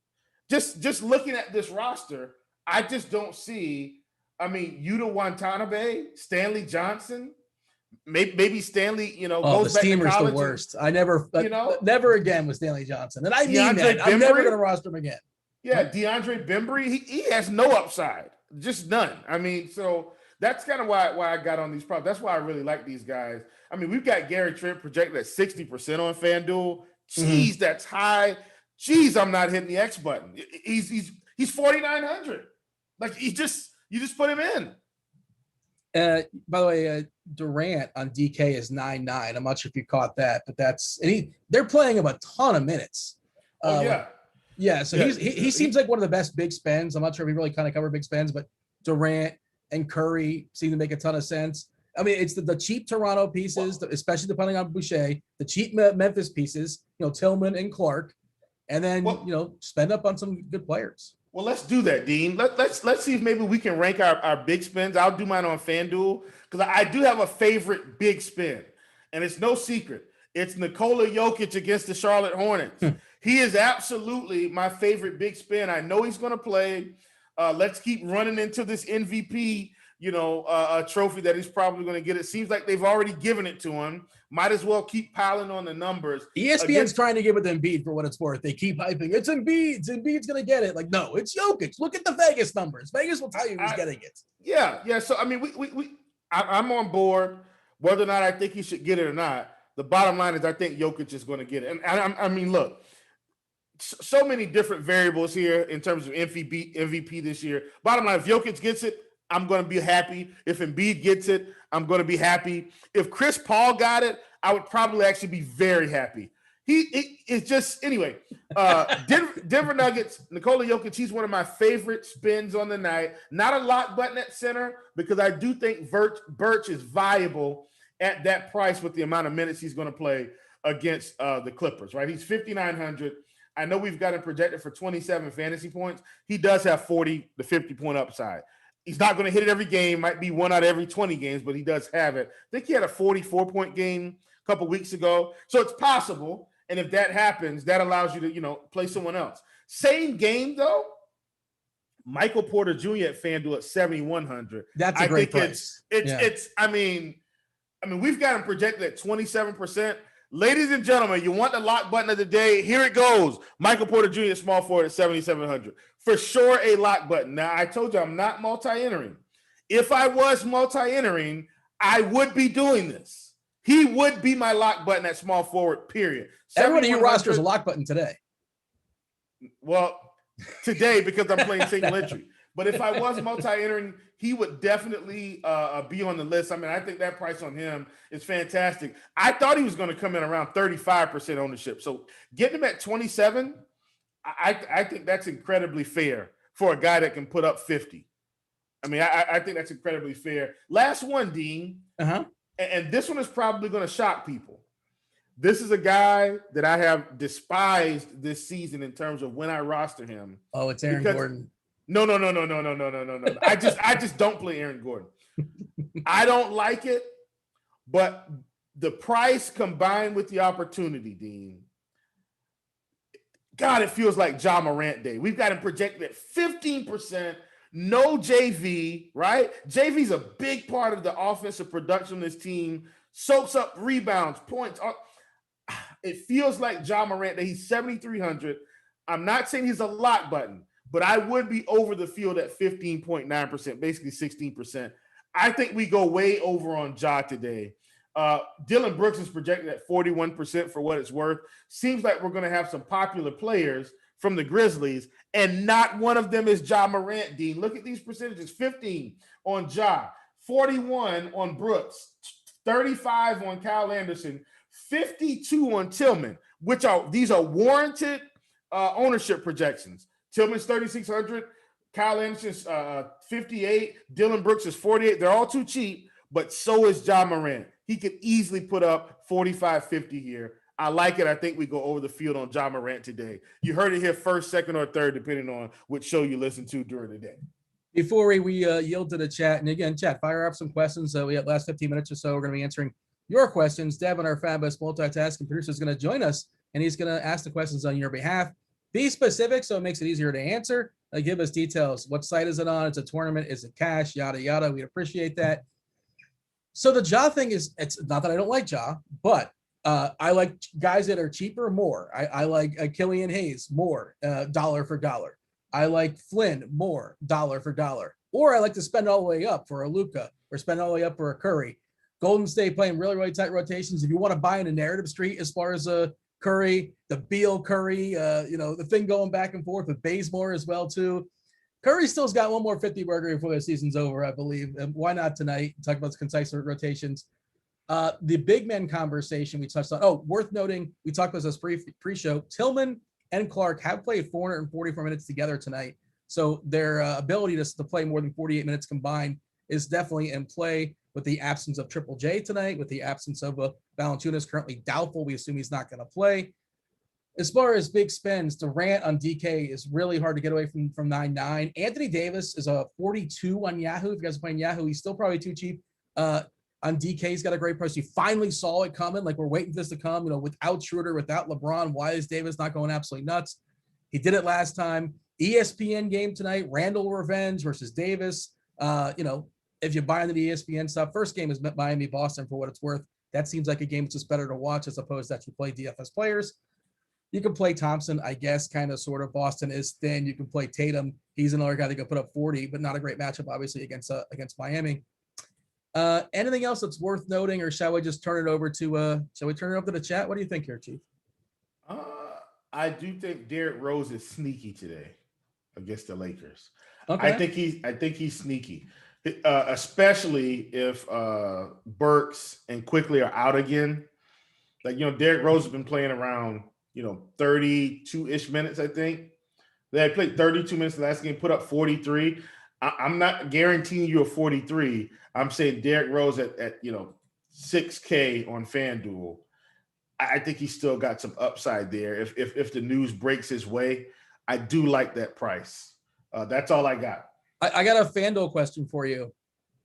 Just looking at this roster, I just don't see. I mean, Yuta Watanabe, Stanley Johnson. Maybe Stanley, goes the back to college. Steamer's the worst. I never again with Stanley Johnson. And I mean that. I'm never going to roster him again. Yeah, DeAndre Bembry, he has no upside, just none. I mean, so that's kind of why I got on these props. That's why I really like these guys. I mean, we've got Gary Trent projected at 60% on FanDuel. Jeez, that's high. Jeez, I'm not hitting the X button. He's 4,900. Like, you just put him in. By the way, Durant on DK is 9.9. I'm not sure if you caught that, but they're playing him a ton of minutes. Yeah. So he seems like one of the best big spends. I'm not sure if he really kind of covered big spends, but Durant and Curry seem to make a ton of sense. I mean, it's the cheap Toronto pieces, especially depending on Boucher, the cheap Memphis pieces, Tillman and Clark, and then spend up on some good players. Well, let's do that, Dean. Let's see if maybe we can rank our big spins. I'll do mine on FanDuel because I do have a favorite big spin, and it's no secret. It's Nikola Jokic against the Charlotte Hornets. He is absolutely my favorite big spin. I know he's going to play. Let's keep running into this MVP, trophy that he's probably going to get. It seems like they've already given it to him. Might as well keep piling on the numbers. ESPN's trying to give it to Embiid for what it's worth. They keep hyping. It's Embiid. Embiid's going to get it. Like, no, it's Jokic. Look at the Vegas numbers. Vegas will tell you who's getting it. Yeah. So, I mean, I'm on board whether or not I think he should get it or not. The bottom line is I think Jokic is going to get it. And I mean, look, so many different variables here in terms of MVP this year. Bottom line, if Jokic gets it, I'm going to be happy. If Embiid gets it, I'm going to be happy. If Chris Paul got it, I would probably actually be very happy. It's just, anyway, Denver Nuggets, Nikola Jokic, he's one of my favorite spins on the night. Not a lock button at center because I do think Birch is viable at that price with the amount of minutes he's going to play against the Clippers, right? He's 5,900. I know we've got him projected for 27 fantasy points. He does have 40 to 50 point upside. He's not going to hit it every game, might be 1 out of every 20 games, but he does have it. I think he had a 44-point game a couple weeks ago. So it's possible. And if that happens, that allows you to, play someone else. Same game, though, Michael Porter Jr. at FanDuel at 7,100. That's a great price. I mean, we've got him projected at 27%. Ladies and gentlemen, you want the lock button of the day? Here it goes. Michael Porter Jr. small forward at 7,700. For sure a lock button. Now, I told you I'm not multi-entering. If I was multi-entering, I would be doing this. He would be my lock button at small forward, period. Everyone in your roster is a lock button today. Well, today because I'm playing single entry. But if I was multi-entering, he would definitely be on the list. I mean, I think that price on him is fantastic. I thought he was going to come in around 35% ownership. So getting him at 27, I think that's incredibly fair for a guy that can put up 50. I mean, I think that's incredibly fair. Last one, Dean. And this one is probably going to shock people. This is a guy that I have despised this season in terms of when I roster him. Oh, it's Aaron Gordon. No. I just don't play Aaron Gordon. I don't like it, but the price combined with the opportunity, Dean. God, it feels like Ja Morant day. We've got him projected at 15%, no JV, right? JV's a big part of the offensive production of this team, soaks up rebounds, points. It feels like Ja Morant day. He's 7,300. I'm not saying he's a lock button, but I would be over the field at 15.9%, basically 16%. I think we go way over on Ja today. Dylan Brooks is projected at 41% for what it's worth. Seems like we're going to have some popular players from the Grizzlies, and not one of them is Ja Morant, Dean. Look at these percentages. 15 on Ja, 41 on Brooks, 35 on Kyle Anderson, 52 on Tillman, these are warranted ownership projections. Tillman's 3,600, Kyle Anderson's 58, Dylan Brooks is 48. They're all too cheap, but so is Ja Morant. He could easily put up 45, 50 here. I like it. I think we go over the field on Ja Morant today. You heard it here first, second, or third, depending on which show you listen to during the day. Before we yield to the chat, and again, chat, fire up some questions. We have last 15 minutes or so. We're going to be answering your questions. Devin, our fabulous multitasking producer, is going to join us, and he's going to ask the questions on your behalf. Be specific so it makes it easier to answer. Give us details. What site is it on? It's a tournament. Is it cash? Yada, yada. We'd appreciate that. So the Ja thing is, it's not that I don't like Ja, but I like guys that are cheaper more. I like Killian Hayes more, dollar for dollar. I like Flynn more, dollar for dollar. Or I like to spend all the way up for a Luka or spend all the way up for a Curry. Golden State playing really, really tight rotations. If you want to buy in a narrative street as far as Curry, the Beal Curry, the thing going back and forth with Bazemore as well too. Curry still's got one more 50 burger before the season's over, I believe. And why not tonight? Talk about the concise rotations. The big men conversation we touched on. Oh, worth noting, we talked about this pre-show. Tillman and Clark have played 444 minutes together tonight. So their ability to play more than 48 minutes combined is definitely in play with the absence of Triple J tonight, with the absence of Valanciunas currently doubtful. We assume he's not going to play. As far as big spends, Durant on DK is really hard to get away from 9.9. Anthony Davis is a 42 on Yahoo. If you guys are playing Yahoo, he's still probably too cheap. On DK, he's got a great price. You finally saw it coming. Like, we're waiting for this to come. Without Schroeder, without LeBron, why is Davis not going absolutely nuts? He did it last time. ESPN game tonight, Randall revenge versus Davis. If you buy into the ESPN stuff, first game is Miami Boston for what it's worth. That seems like a game that's just better to watch as opposed to actually play DFS players. You can play Thompson, I guess, kind of sort of. Boston is thin. You can play Tatum. He's another guy that could put up 40, but not a great matchup, obviously, against Miami. Anything else that's worth noting, or shall we just turn it over to the chat? What do you think here, Chief? I do think Derrick Rose is sneaky today against the Lakers. Okay. I think he's sneaky, especially if Burks and Quickly are out again. Derrick Rose has been playing around 32-ish minutes, I think. They had played 32 minutes the last game, put up 43. I'm not guaranteeing you a 43. I'm saying Derrick Rose at $6K on FanDuel. I think he's still got some upside there. If the news breaks his way, I do like that price. That's all I got. I got a FanDuel question for you.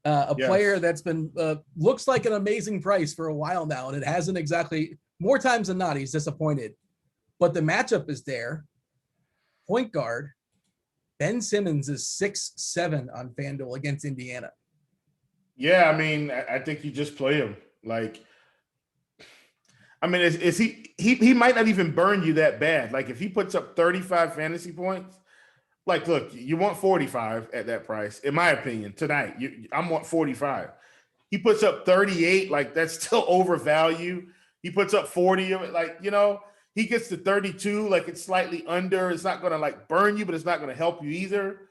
Player that's been looks like an amazing price for a while now, and it hasn't exactly. More times than not, he's disappointed. But the matchup is there. Point guard, Ben Simmons is 6'7" on FanDuel against Indiana. Yeah, I think you just play him. Is he might not even burn you that bad. If he puts up 35 fantasy points, look, you want 45 at that price, in my opinion, tonight. I want 45. He puts up 38, that's still overvalue. He puts up 40 of it, he gets to 32, it's slightly under. It's not going to burn you, but it's not going to help you either.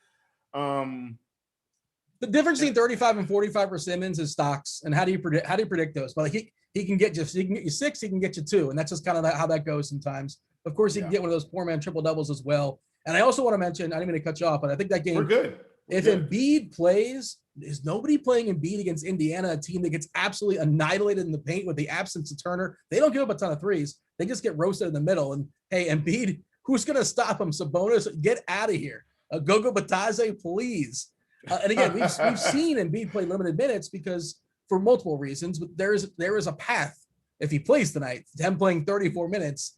The difference between 35 and 45 for Simmons is stocks. And how do you predict those? But he can get you 6, he can get you 2, and that's just kind of how that goes sometimes. Of course, he can get one of those poor man triple doubles as well. And I also want to mention, I didn't mean to cut you off, but I think that game. We're good. If Embiid plays, is nobody playing Embiid against Indiana, a team that gets absolutely annihilated in the paint with the absence of Turner? They don't give up a ton of threes. They just get roasted in the middle. And hey, Embiid, who's going to stop him? Sabonis, get out of here. Gogo Batadze, please. And again, we've seen Embiid play limited minutes because for multiple reasons, but there is a path if he plays tonight. Him playing 34 minutes.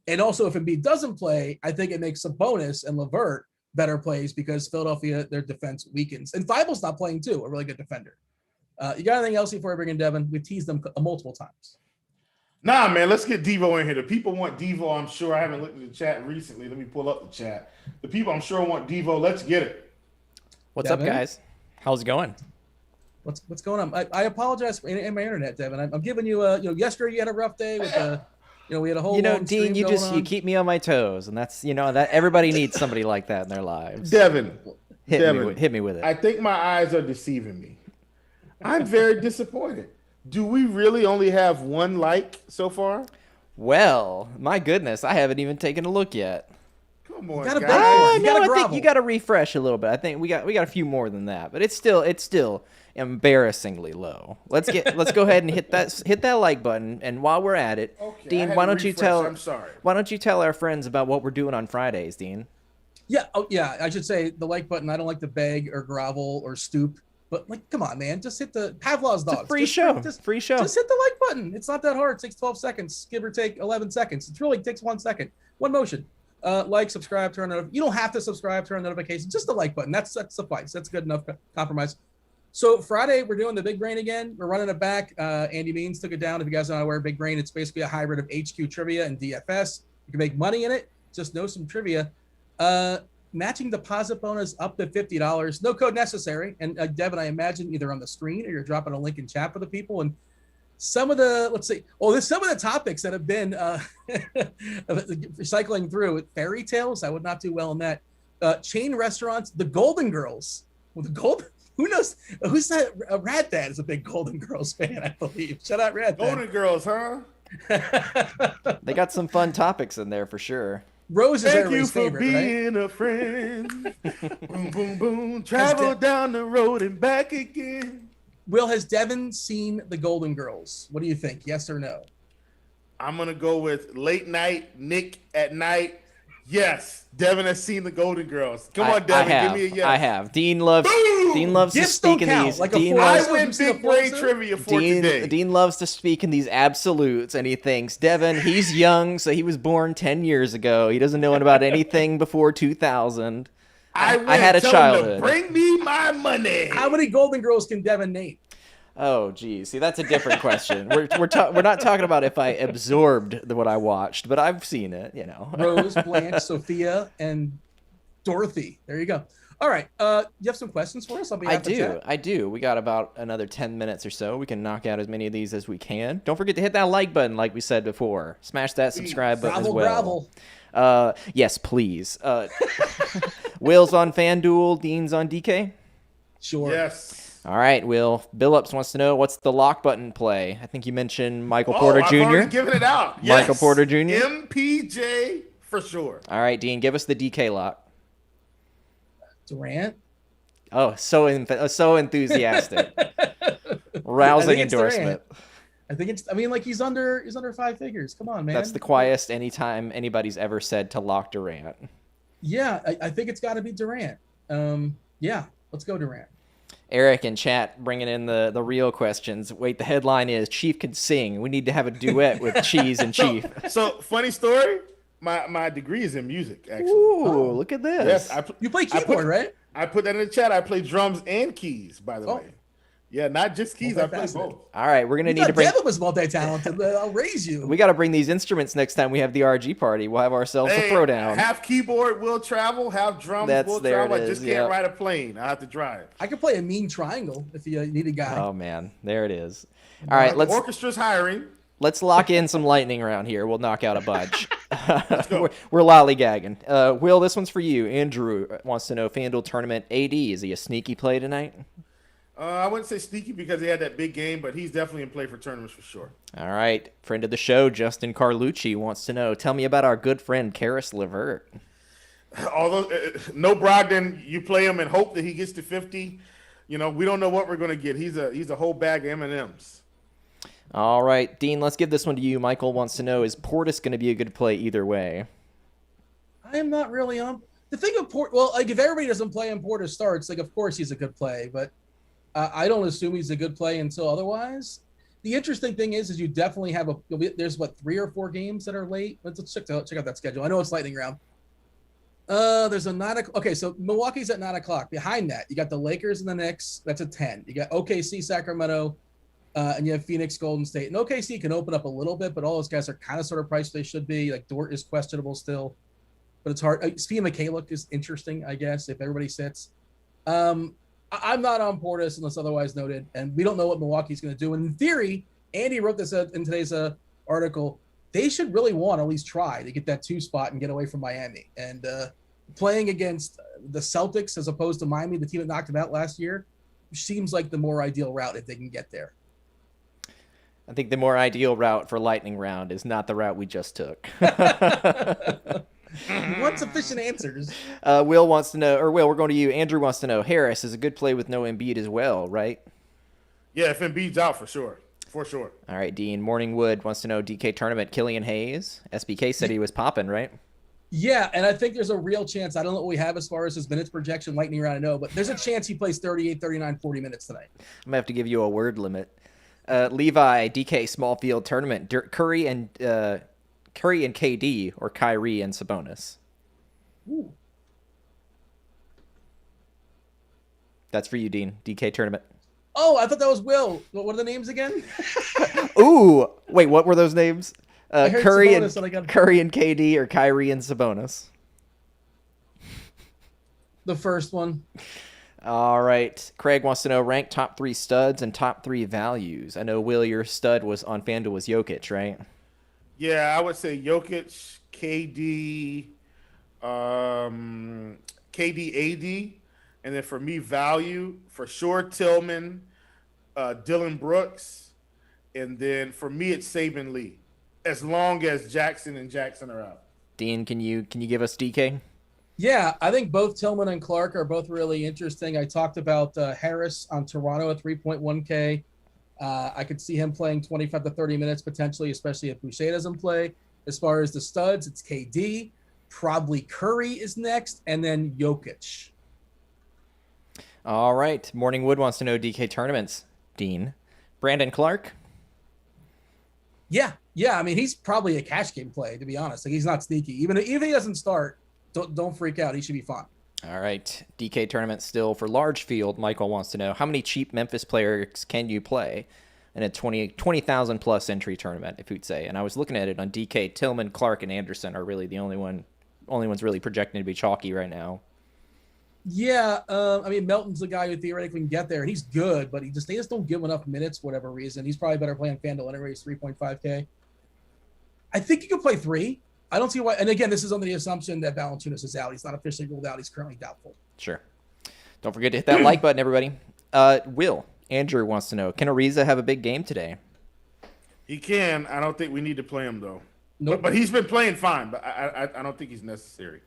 And also, if Embiid doesn't play, I think it makes Sabonis and LeVert better plays because Philadelphia, their defense weakens. And Thibault's not playing too, a really good defender. You got anything else before I bring in Devin? We've teased them multiple times. Nah, man, let's get Devo in here. The people want Devo, I'm sure. I haven't looked at the chat recently. Let me pull up the chat. The people, I'm sure, want Devo. Let's get it. What's Devin? up, guys? How's it going? What's going on? I apologize for in my internet, Devin. I'm giving you yesterday you had a rough day with we had a whole long Dean, stream going on. you keep me on my toes, and that's that everybody needs somebody like that in their lives. Devin, hit me with it. I think my eyes are deceiving me. I'm very disappointed. Do we really only have one like so far? Well, my goodness, I haven't even taken a look yet. Come on, gotta guys. beg for it. You gotta I think grovel. you got to refresh a little bit. I think we got a few more than that, but it's still embarrassingly low. Let's go ahead and hit that like button. And while we're at it, Okay, I Dean, had why to don't you refresh. tell? I'm sorry. Why don't you tell our friends about what we're doing on Fridays, Dean? Yeah. Oh, yeah. I should say the like button. I don't like to beg or grovel or stoop, but come on, man, just hit the Pavlov's dogs. It's a free show. Free show. Just hit the like button. It's not that hard. It takes 12 seconds, give or take 11 seconds. It really takes 1 second, one motion. Like, subscribe, turn on. You don't have to subscribe, turn on notifications. Just the like button. That's suffice. That's good enough compromise. So Friday, we're doing the Big Brain again. We're running it back. Andy Means took it down. If you guys don't know where Big Brain, it's basically a hybrid of HQ trivia and DFS. You can make money in it. Just know some trivia. Matching deposit bonus up to $50. No code necessary. And Devin, I imagine either on the screen or you're dropping a link in chat for the people. And some of the, there's some of the topics that have been cycling through. Fairy tales, I would not do well in that. Chain restaurants, the Golden Girls. Well, who knows? Who's that? Rad Dad is a big Golden Girls fan, I believe. Shout out Rad Dad. Golden Girls, huh? They got some fun topics in there for sure. Rose is Thank you everybody's for favorite, right? being a friend. Boom, boom, boom. Travel down the road and back again. Will, has Devin seen the Golden Girls? What do you think? Yes or no? I'm going to go with late night, Nick at night. Yes, Devin has seen the Golden Girls. Come on, Devin, give me a yes. I have. Dean loves to Gifts speak don't in count. these. Like a Dean four- loves, I win Big Brain Trivia for today. Dean loves to speak in these absolutes, and he thinks, Devin, he's young, so he was born 10 years ago. He doesn't know about anything before 2000. I had a Tell him to childhood. bring me my money. How many Golden Girls can Devin name? Oh, geez. See, that's a different question. We're not talking about if I absorbed what I watched, but I've seen it, Rose, Blanche, Sophia, and Dorothy. There you go. All right. You have some questions for us? I do. We got about another 10 minutes or so. We can knock out as many of these as we can. Don't forget to hit that like button like we said before. Smash that subscribe button as well. Yes, please. Will's on FanDuel, Dean's on DK? Sure. Yes. All right, Will. Billups wants to know, what's the lock button play? I think you mentioned Michael Porter Jr. I've already given it out. Yes. Michael Porter Jr.? MPJ for sure. All right, Dean, give us the DK lock. Durant. Oh, so enthusiastic. Rousing endorsement. I think it's. I mean, like he's under 5 figures. Come on, man. That's the quietest anytime anybody's ever said to lock Durant. Yeah, I think it's got to be Durant. Yeah, let's go Durant. Eric in chat bringing in the real questions. Wait, the headline is Chief can sing. We need to have a duet with Cheese and Chief. So funny story. My degree is in music, actually. Ooh, look at this. Yes, You play keyboard, right? I put that in the chat. I play drums and keys, by the Oh. way. Yeah, not just keys. I play both. All right, we're gonna need to bring. Devin was multi-talented. I'll raise you. We got to bring these instruments next time we have the RG party. We'll have ourselves a throwdown. Half keyboard will travel, half drums will there travel. it I is, just can't ride a plane. I have to drive. I could play a mean triangle if you need a guy. Oh man, there it is. All right, let's Orchestra's hiring. lock in some lightning around here. We'll knock out a bunch. we're lollygagging. Will, this one's for you. Andrew wants to know, FanDuel tournament AD, is he a sneaky play tonight? I wouldn't say sneaky because he had that big game, but he's definitely in play for tournaments for sure. All right, friend of the show, Justin Carlucci wants to know, tell me about our good friend Karis LeVert. Although no Brogdon, you play him and hope that he gets to 50. We don't know what we're going to get. He's a whole bag of M&Ms. All right, Dean, let's give this one to you. Michael wants to know, is Portis going to be a good play either way? I am not really on the thing of Port. Well, like if everybody doesn't play and Porter starts, like of course he's a good play, but I don't assume he's a good play until otherwise. the interesting thing is you definitely have there's 3 or 4 games that are late. Let's check out that schedule. I know it's lightning round. There's a 9 o'clock. Okay, so Milwaukee's at 9 o'clock. Behind that, you got the Lakers and the Knicks. That's a 10. You got OKC, Sacramento, and you have Phoenix, Golden State. And OKC can open up a little bit, but all those guys are kind of sort of priced they should be. Like Dort is questionable still, but it's hard. Steve McKay is interesting, I guess, if everybody sits. I'm not on Portis unless otherwise noted, and we don't know what Milwaukee's going to do. And in theory, Andy wrote this in today's article. They should really want to at least try to get that 2 spot and get away from Miami. And playing against the Celtics as opposed to Miami, the team that knocked them out last year, seems like the more ideal route if they can get there. I think the more ideal route for lightning round is not the route we just took. Want sufficient answers. Will wants to know, or Will, we're going to you. Andrew wants to know, Harris is a good play with no Embiid as well, right? Yeah, if Embiid's out, for sure. For sure. All right, Dean. Morningwood wants to know, DK tournament, Killian Hayes. SBK said he was popping, right? Yeah, and I think there's a real chance. I don't know what we have as far as his minutes projection, lightning round, I know, but there's a chance he plays 38, 39, 40 minutes tonight. I'm going to have to give you a word limit. Levi, DK small field tournament, Curry and KD, or Kyrie and Sabonis. Ooh. That's for you, Dean. DK tournament. Oh, I thought that was Will. What are the names again? Ooh, wait, what were those names? Curry and Sabonis, Curry and KD, or Kyrie and Sabonis. The first one. All right. Craig wants to know, rank top 3 studs and top 3 values. I know, Will, your stud was on FanDuel was Jokic, right? Yeah, I would say Jokic, KD, AD, and then for me, value, for sure, Tillman, Dylan Brooks, and then for me, it's Saban Lee, as long as Jackson and Jackson are out. Dean, can you give us DK? Yeah, I think both Tillman and Clark are both really interesting. I talked about Harris on Toronto at 3.1K. I could see him playing 25 to 30 minutes potentially, especially if Boucher doesn't play. As far as the studs, it's KD. Probably Curry is next, and then Jokic. All right. Morningwood wants to know DK tournaments. Dean. Brandon Clark? Yeah. I mean, he's probably a cash game play, to be honest. Like, he's not sneaky. Even if he doesn't start, don't freak out. He should be fine. All right. DK tournament still for large field. Michael wants to know, how many cheap Memphis players can you play in a 20,000 plus entry tournament, if you'd say? And I was looking at it on DK. Tillman, Clark, and Anderson are really the only ones really projecting to be chalky right now. Yeah, I mean, Melton's the guy who theoretically can get there, and he's good, but they just don't give him enough minutes for whatever reason. He's probably better playing FanDuel anyway. He's 3.5K. I think you could play 3. I don't see why. And again, this is under the assumption that Valanciunas is out. He's not officially ruled out. He's currently doubtful. Sure. Don't forget to hit that like button, everybody. Will, Andrew wants to know, can Ariza have a big game today? He can. I don't think we need to play him, though. Nope. But he's been playing fine, but I don't think he's necessary.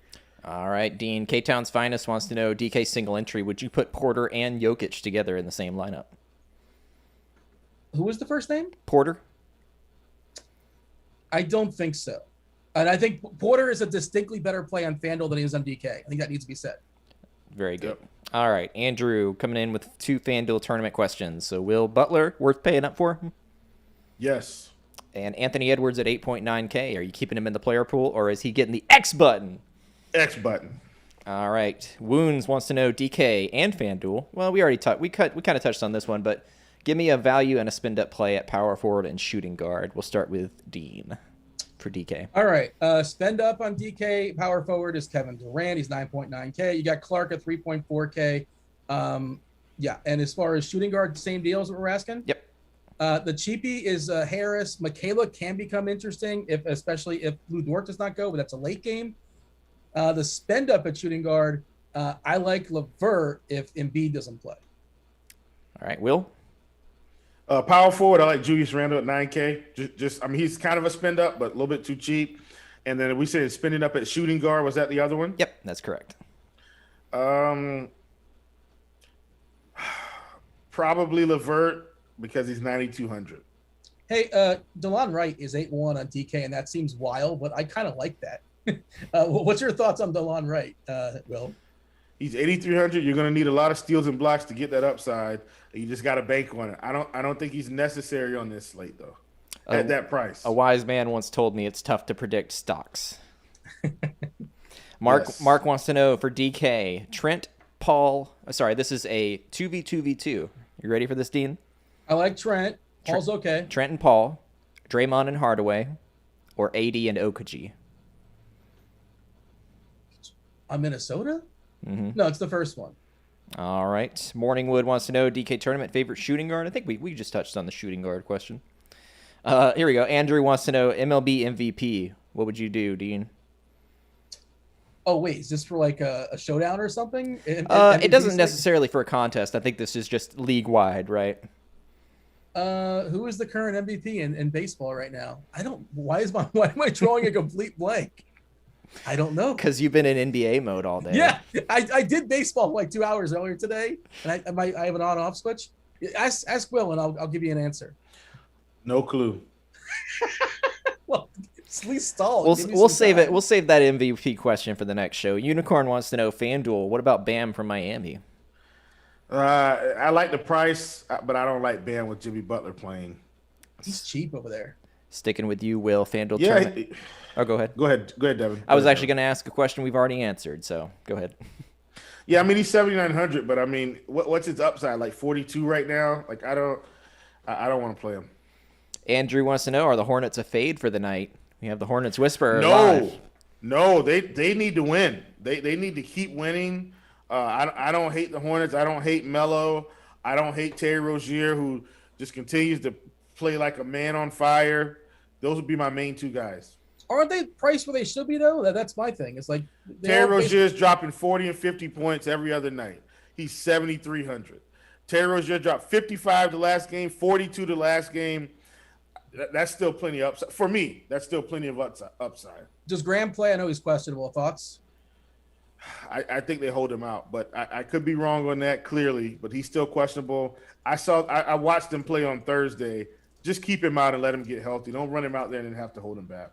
All right, Dean. K-Town's Finest wants to know, DK single entry, would you put Porter and Jokic together in the same lineup? Who was the first name? Porter? I don't think so. And I think Porter is a distinctly better play on FanDuel than he is on DK. I think that needs to be said. Very good. Yep. All right, Andrew coming in with 2 FanDuel tournament questions. So, Will Butler, worth paying up for? Yes. And Anthony Edwards at 8.9K. Are you keeping him in the player pool, or is he getting the X button? X button. All right. Wounds wants to know DK and FanDuel. Well, we already we kind of touched on this one, but give me a value and a spend up play at power forward and shooting guard. We'll start with Dean for DK. All right. Spend up on DK. Power forward is Kevin Durant. He's 9.9K. You got Clark at 3.4K. Yeah. And as far as shooting guard, same deal as what we're asking? Yep. The cheapie is Harris. Michaela can become interesting, especially if Lou Dort does not go, but that's a late game. The spend up at shooting guard, I like LeVert if Embiid doesn't play. All right, Will? Power forward, I like Julius Randle at 9K. I mean, he's kind of a spend up, but a little bit too cheap. And then we said spending up at shooting guard. Was that the other one? Yep, that's correct. Probably LeVert because he's 9,200. Hey, DeLon Wright is 8-1 on DK, and that seems wild, but I kind of like that. What's your thoughts on DeLon Wright, Will? He's 8,300. You're going to need a lot of steals and blocks to get that upside. You just got to bank on it. I don't think he's necessary on this slate though. At that price. A wise man once told me it's tough to predict stocks. Mark wants to know for DK, Trent, Paul. Sorry, this is a 2v2v2. You ready for this, Dean? I like Trent. Paul's okay. Trent and Paul, Draymond and Hardaway, or AD and Okaji. Minnesota? Mm-hmm. No, it's the first one. All right. Morningwood wants to know DK tournament favorite shooting guard. I think we just touched on the shooting guard question. Here we go. Andrew wants to know MLB MVP. What would you do, Dean? Oh, wait. Is this for like a showdown or something? It doesn't necessarily for a contest. I think this is just league-wide, right? Who is the current MVP in baseball right now? Why am I drawing a complete blank? I don't know. Because you've been in NBA mode all day. Yeah, I did baseball for like 2 hours earlier today, and I have an on-off switch. Ask Will, and I'll give you an answer. No clue. Well, at least stall. We'll save it. We'll save that MVP question for the next show. Unicorn wants to know FanDuel. What about Bam from Miami? I like the price, but I don't like Bam with Jimmy Butler playing. He's cheap over there. Sticking with you, Will. FanDuel tournament. Oh, go ahead. Go ahead, Devin. I was actually going to ask a question we've already answered, so go ahead. Yeah, I mean, he's 7,900, but I mean, what's his upside? Like 42 right now? Like, I don't want to play him. Andrew wants to know, are the Hornets a fade for the night? We have the Hornets Whisperer live. No, they need to win. They need to keep winning. I don't hate the Hornets. I don't hate Melo. I don't hate Terry Rozier, who just continues to play like a man on fire. Those would be my main two guys. Aren't they priced where they should be, though? That's my thing. It's like Terry Rozier is dropping 40 and 50 points every other night. He's 7,300. Terry Rozier dropped 55 the last game, 42 the last game. That's still plenty of upside. For me, that's still plenty of upside. Does Graham play? I know he's questionable. Thoughts? I think they hold him out, but I could be wrong on that clearly, but he's still questionable. I watched him play on Thursday. Just keep him out and let him get healthy. Don't run him out there and then have to hold him back.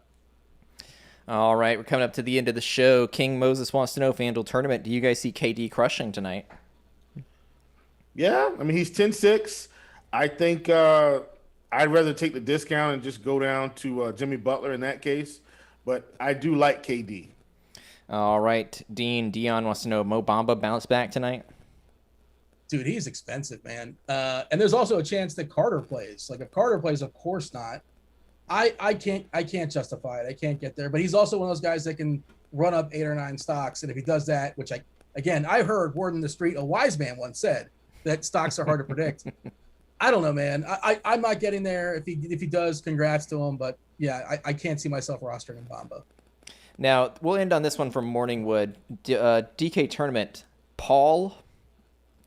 All right, we're coming up to the end of the show. King Moses wants to know, FanDuel tournament, do you guys see KD crushing tonight? Yeah, I mean, he's 10-6. I think I'd rather take the discount and just go down to Jimmy Butler in that case, but I do like KD. All right, Dion wants to know, Mo Bamba bounce back tonight? Dude, he's expensive, man. And there's also a chance that Carter plays. Like if Carter plays, of course not. I can't justify it. I can't get there. But he's also one of those guys that can run up 8 or 9 stocks. And if he does that, which I heard word in the street, a wise man once said that stocks are hard to predict. I don't know, man. I'm not getting there. If he does, congrats to him. But yeah, I can't see myself rostering Bamba. Now we'll end on this one from Morningwood. DK tournament, Paul.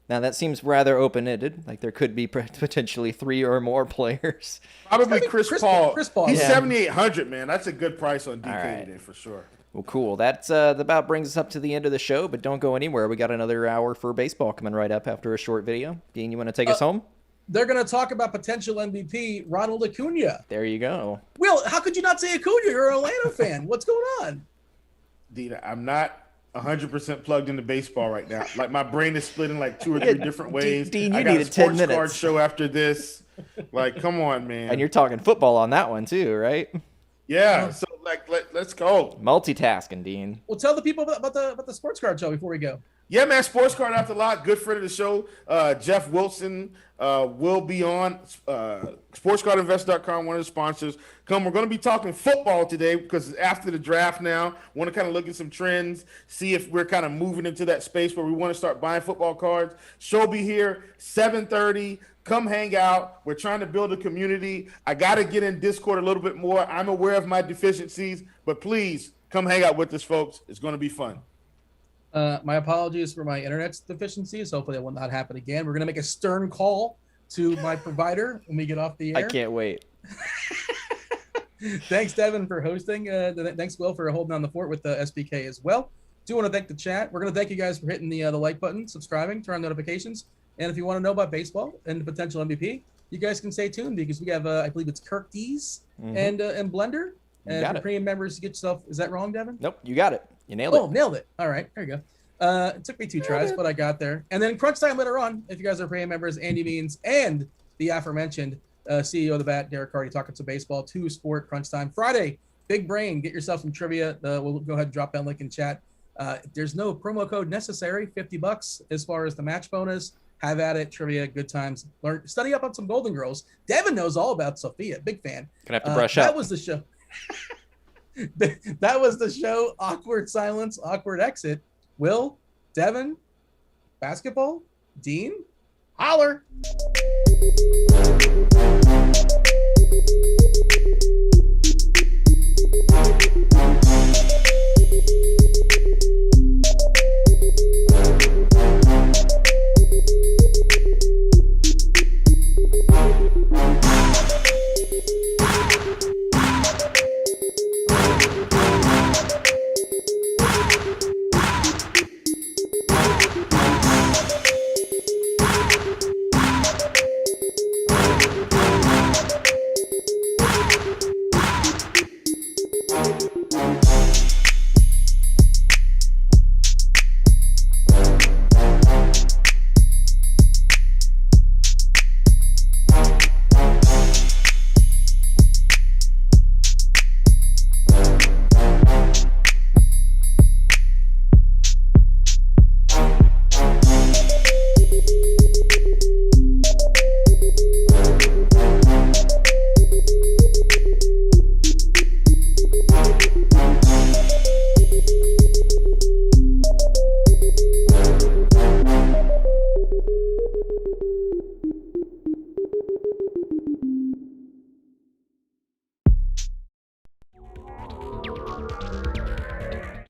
Now that seems rather open-ended. Like there could be potentially 3 or more players. Probably Chris Paul. Chris Paul. He's 7,800, man. That's a good price on DK today for sure. Well, cool. That's about brings us up to the end of the show, but don't go anywhere. We got another hour for baseball coming right up after a short video. Dean, you want to take us home? They're going to talk about potential MVP, Ronald Acuna. There you go. Will, how could you not say Acuna? You're an Atlanta fan. What's going on? Dean, I'm not 100% plugged into baseball right now. Like my brain is split in like 2 or 3 different ways. Dean, you I got needed a 10 sports minutes. card show after this. Like, come on, man. And you're talking football on that one too, right? Yeah. So let's go. Multitasking, Dean. Well, tell the people about the sports card show before we go. Yeah, man. Sports Card After Lot, good friend of the show. Jeff Wilson will be on sportscardinvest.com, one of the sponsors. We're going to be talking football today because after the draft now, want to kind of look at some trends, see if we're kind of moving into that space where we want to start buying football cards. Show be here, 7:30. Come hang out. We're trying to build a community. I got to get in Discord a little bit more. I'm aware of my deficiencies, but please come hang out with us, folks. It's going to be fun. My apologies for my internet's deficiencies. Hopefully that will not happen again. We're going to make a stern call to my provider when we get off the air. I can't wait. Thanks, Devin, for hosting. Thanks, Will, for holding on the fort with the SPK as well. Do want to thank the chat. We're going to thank you guys for hitting the like button, subscribing, turn on notifications. And if you want to know about baseball and the potential MVP, you guys can stay tuned because we have, I believe it's Kirk D's and Blender. And for premium members, you get yourself, is that wrong, Devin? Nope, you got it. You nailed it. Oh, nailed it. All right, there you go. It took me 2 tries, but I got there. And then crunch time later on, if you guys are premium members, Andy Beans and the aforementioned CEO of the Bat, Derek Hardy, talking some baseball, 2 sport crunch time. Friday, big brain, get yourself some trivia. We'll go ahead and drop that link in chat. There's no promo code necessary, $50 as far as the match bonus. Have at it, trivia, good times. Learn, study up on some Golden Girls. Devin knows all about Sophia, big fan. Gonna have to brush up. That was the show. That was the show. Awkward silence, awkward exit. Will, Devin, basketball, Dean, holler.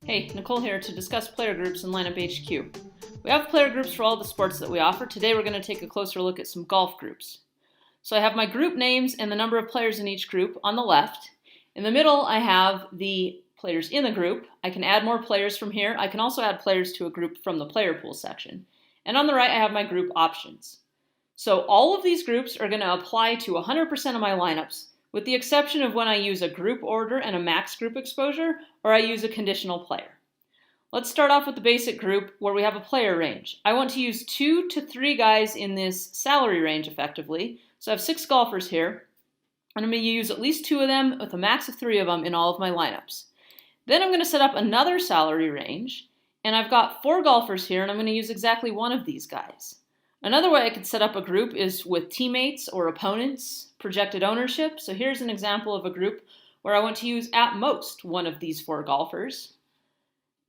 Hey, Nicole here to discuss player groups in Lineup HQ. We have player groups for all the sports that we offer. Today we're going to take a closer look at some golf groups. So I have my group names and the number of players in each group on the left. In the middle I have the players in the group. I can add more players from here. I can also add players to a group from the player pool section. And on the right I have my group options. So all of these groups are going to apply to 100% of my lineups, with the exception of when I use a group order and a max group exposure, or I use a conditional player. Let's start off with the basic group where we have a player range. I want to use 2 to 3 guys in this salary range effectively. So I have 6 golfers here, and I'm going to use at least 2 of them with a max of 3 of them in all of my lineups. Then I'm going to set up another salary range, and I've got 4 golfers here, and I'm going to use exactly 1 of these guys. Another way I could set up a group is with teammates or opponents, projected ownership. So here's an example of a group where I want to use at most 1 of these 4 golfers.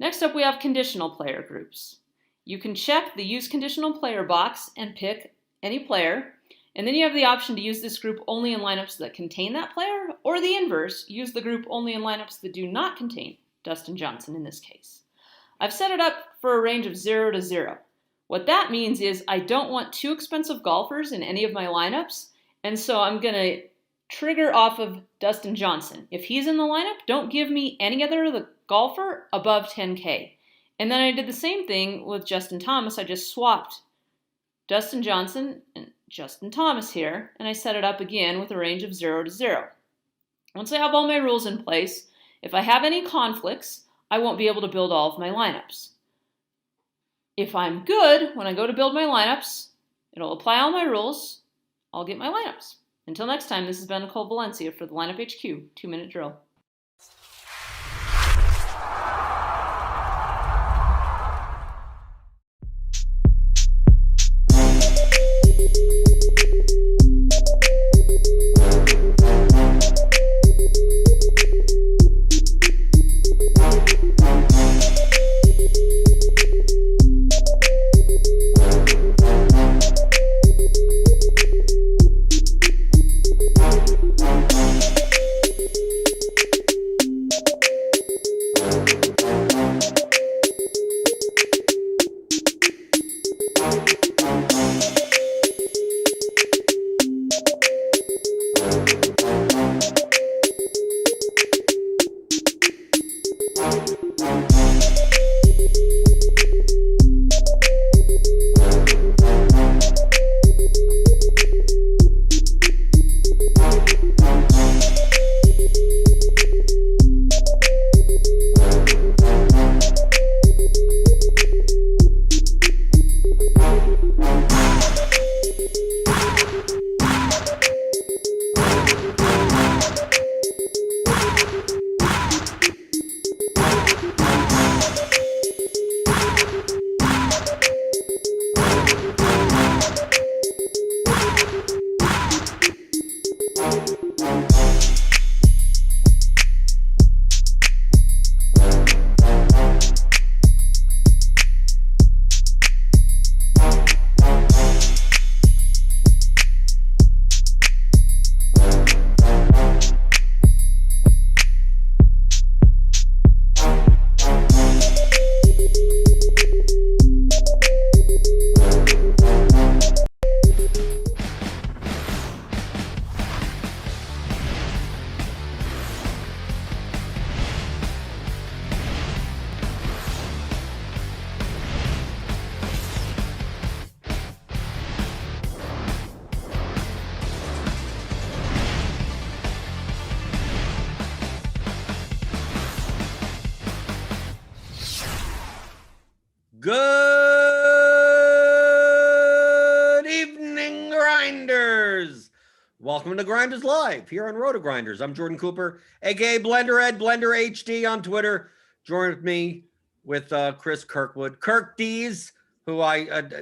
Next up we have conditional player groups. You can check the use conditional player box and pick any player, and then you have the option to use this group only in lineups that contain that player, or the inverse, use the group only in lineups that do not contain Dustin Johnson in this case. I've set it up for a range of 0 to 0. What that means is I don't want too expensive golfers in any of my lineups, and so I'm going to trigger off of Dustin Johnson. If he's in the lineup, don't give me any other golfer above 10K. And then I did the same thing with Justin Thomas. I just swapped Dustin Johnson and Justin Thomas here, and I set it up again with a range of 0 to 0. Once I have all my rules in place, if I have any conflicts, I won't be able to build all of my lineups. If I'm good, when I go to build my lineups, it'll apply all my rules, I'll get my lineups. Until next time, this has been Nicole Valencia for the Lineup HQ 2-Minute Drill. Good evening, Grinders. Welcome to Grinders Live here on Rotogrinders. I'm Jordan Cooper, aka Blender Ed, Blender HD on Twitter. Join with me with Chris Kirkwood, Kirk D's, who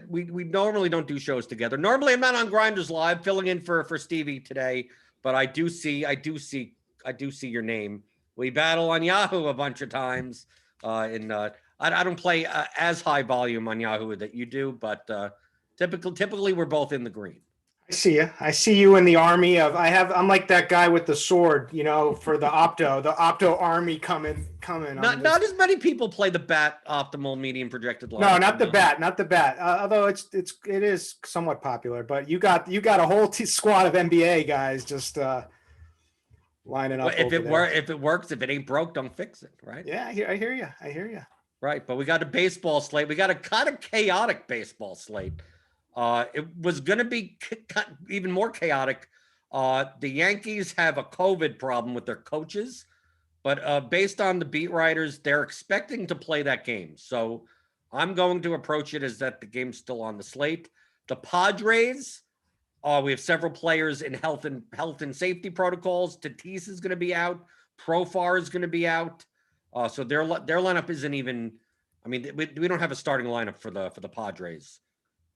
we normally don't do shows together. Normally, I'm not on Grinders Live, filling in for Stevie today, but I do see your name. We battle on Yahoo a bunch of times. I don't play as high volume on Yahoo that you do, but typically we're both in the green. I see you. I see you in the army of. I'm like that guy with the sword, for the opto army coming. Not as many people play the bat optimal medium projected light. No, not the bat. Although it is somewhat popular, but you got a whole squad of NBA guys just lining up. Well, if it works, if it ain't broke, don't fix it, right? Yeah, I hear you. Right, but we got a baseball slate. We got a kind of chaotic baseball slate. It was going to be even more chaotic. The Yankees have a COVID problem with their coaches, but based on the beat writers, they're expecting to play that game. So I'm going to approach it as that the game's still on the slate. The Padres, we have several players in health and safety protocols. Tatis is going to be out. Profar is going to be out. So their lineup isn't even. I mean, we don't have a starting lineup for the Padres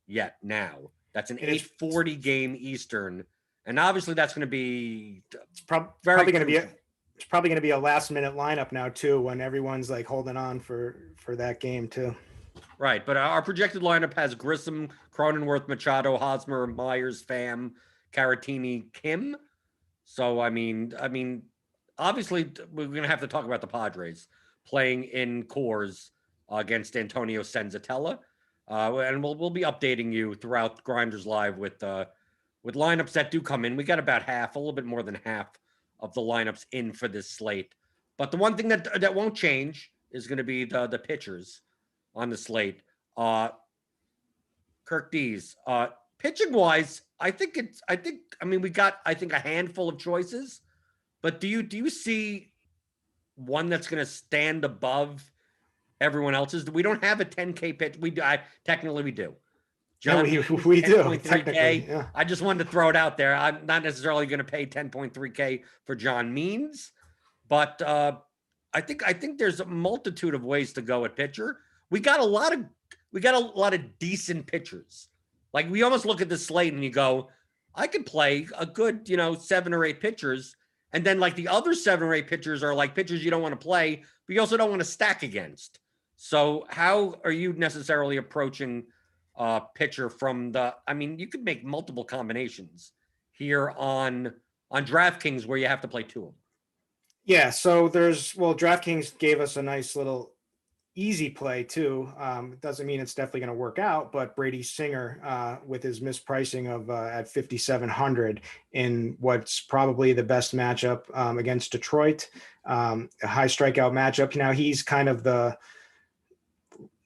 yet. Now that's an 8:40 game Eastern, and obviously that's going to be. It's probably going to be a last minute lineup now too, when everyone's like holding on for that game too. Right, but our projected lineup has Grissom, Cronenworth, Machado, Hosmer, Myers, Pham, Caratini, Kim. So I mean. Obviously, we're going to have to talk about the Padres playing in Coors against Antonio Senzatella, and we'll be updating you throughout Grinders Live with lineups that do come in. We got about a little bit more than half of the lineups in for this slate. But the one thing that won't change is going to be the pitchers on the slate. Kirk D's pitching wise, we got a handful of choices. But do you see one that's going to stand above everyone else's? We don't have a 10K pitch. Technically we do. John, yeah, we do. Technically, yeah. I just wanted to throw it out there. I'm not necessarily going to pay 10.3K for John Means, but I think there's a multitude of ways to go at pitcher. We got a lot of decent pitchers. Like we almost look at the slate and you go, I could play a good 7 or 8 pitchers. And then like the other 7 or 8 pitchers are like pitchers you don't want to play, but you also don't want to stack against. So how are you necessarily approaching pitcher from you could make multiple combinations here on DraftKings where you have to play 2 of them. Yeah. So DraftKings gave us a nice little easy play too. It doesn't mean it's definitely going to work out, but Brady Singer with his mispricing of at 5,700 in what's probably the best matchup against Detroit, a high strikeout matchup. Now he's kind of the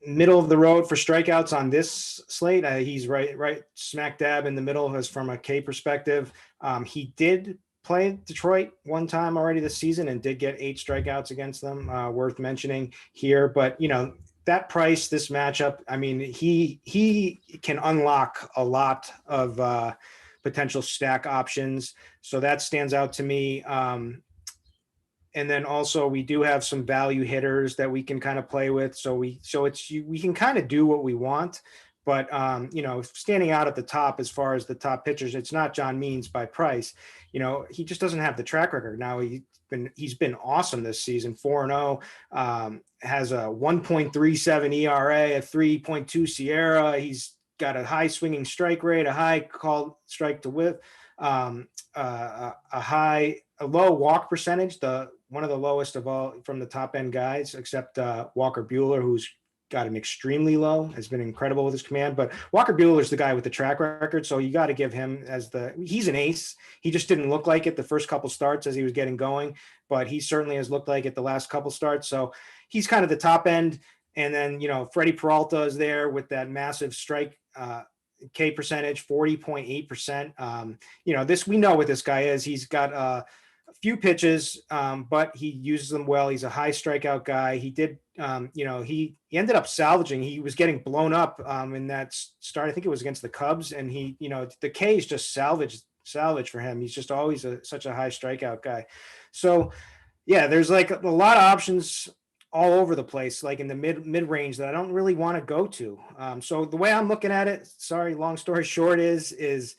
middle of the road for strikeouts on this slate. He's right smack dab in the middle as from a K perspective. He did play Detroit one time already this season and did get 8 strikeouts against them, worth mentioning here. But, that price, this matchup, he can unlock a lot of potential stack options. So that stands out to me. And then also we do have some value hitters that we can kind of play with. So we can kind of do what we want. But, standing out at the top as far as the top pitchers, it's not John Means by price. He just doesn't have the track record. Now he's been awesome this season, 4-0, has a 1.37 ERA, a 3.2 Sierra. He's got a high swinging strike rate, a high called strike to whip, a low walk percentage, one of the lowest of all from the top end guys, except Walker Buehler, who's got an extremely low, has been incredible with his command. But Walker Buehler is the guy with the track record, so you got to give him he's an ace. He just didn't look like it the first couple starts as he was getting going, but he certainly has looked like it the last couple starts. So he's kind of the top end. And then, Freddie Peralta is there with that massive strike K percentage, 40.8%. We know what this guy is. He's got few pitches, but he uses them well. He's a high strikeout guy. He did, he ended up salvaging. He was getting blown up in that start. I think it was against the Cubs, and the K is just salvage for him. He's just always such a high strikeout guy. So yeah, there's like a lot of options all over the place, like in the mid range that I don't really want to go to. So the way I'm looking at it, sorry, long story short, is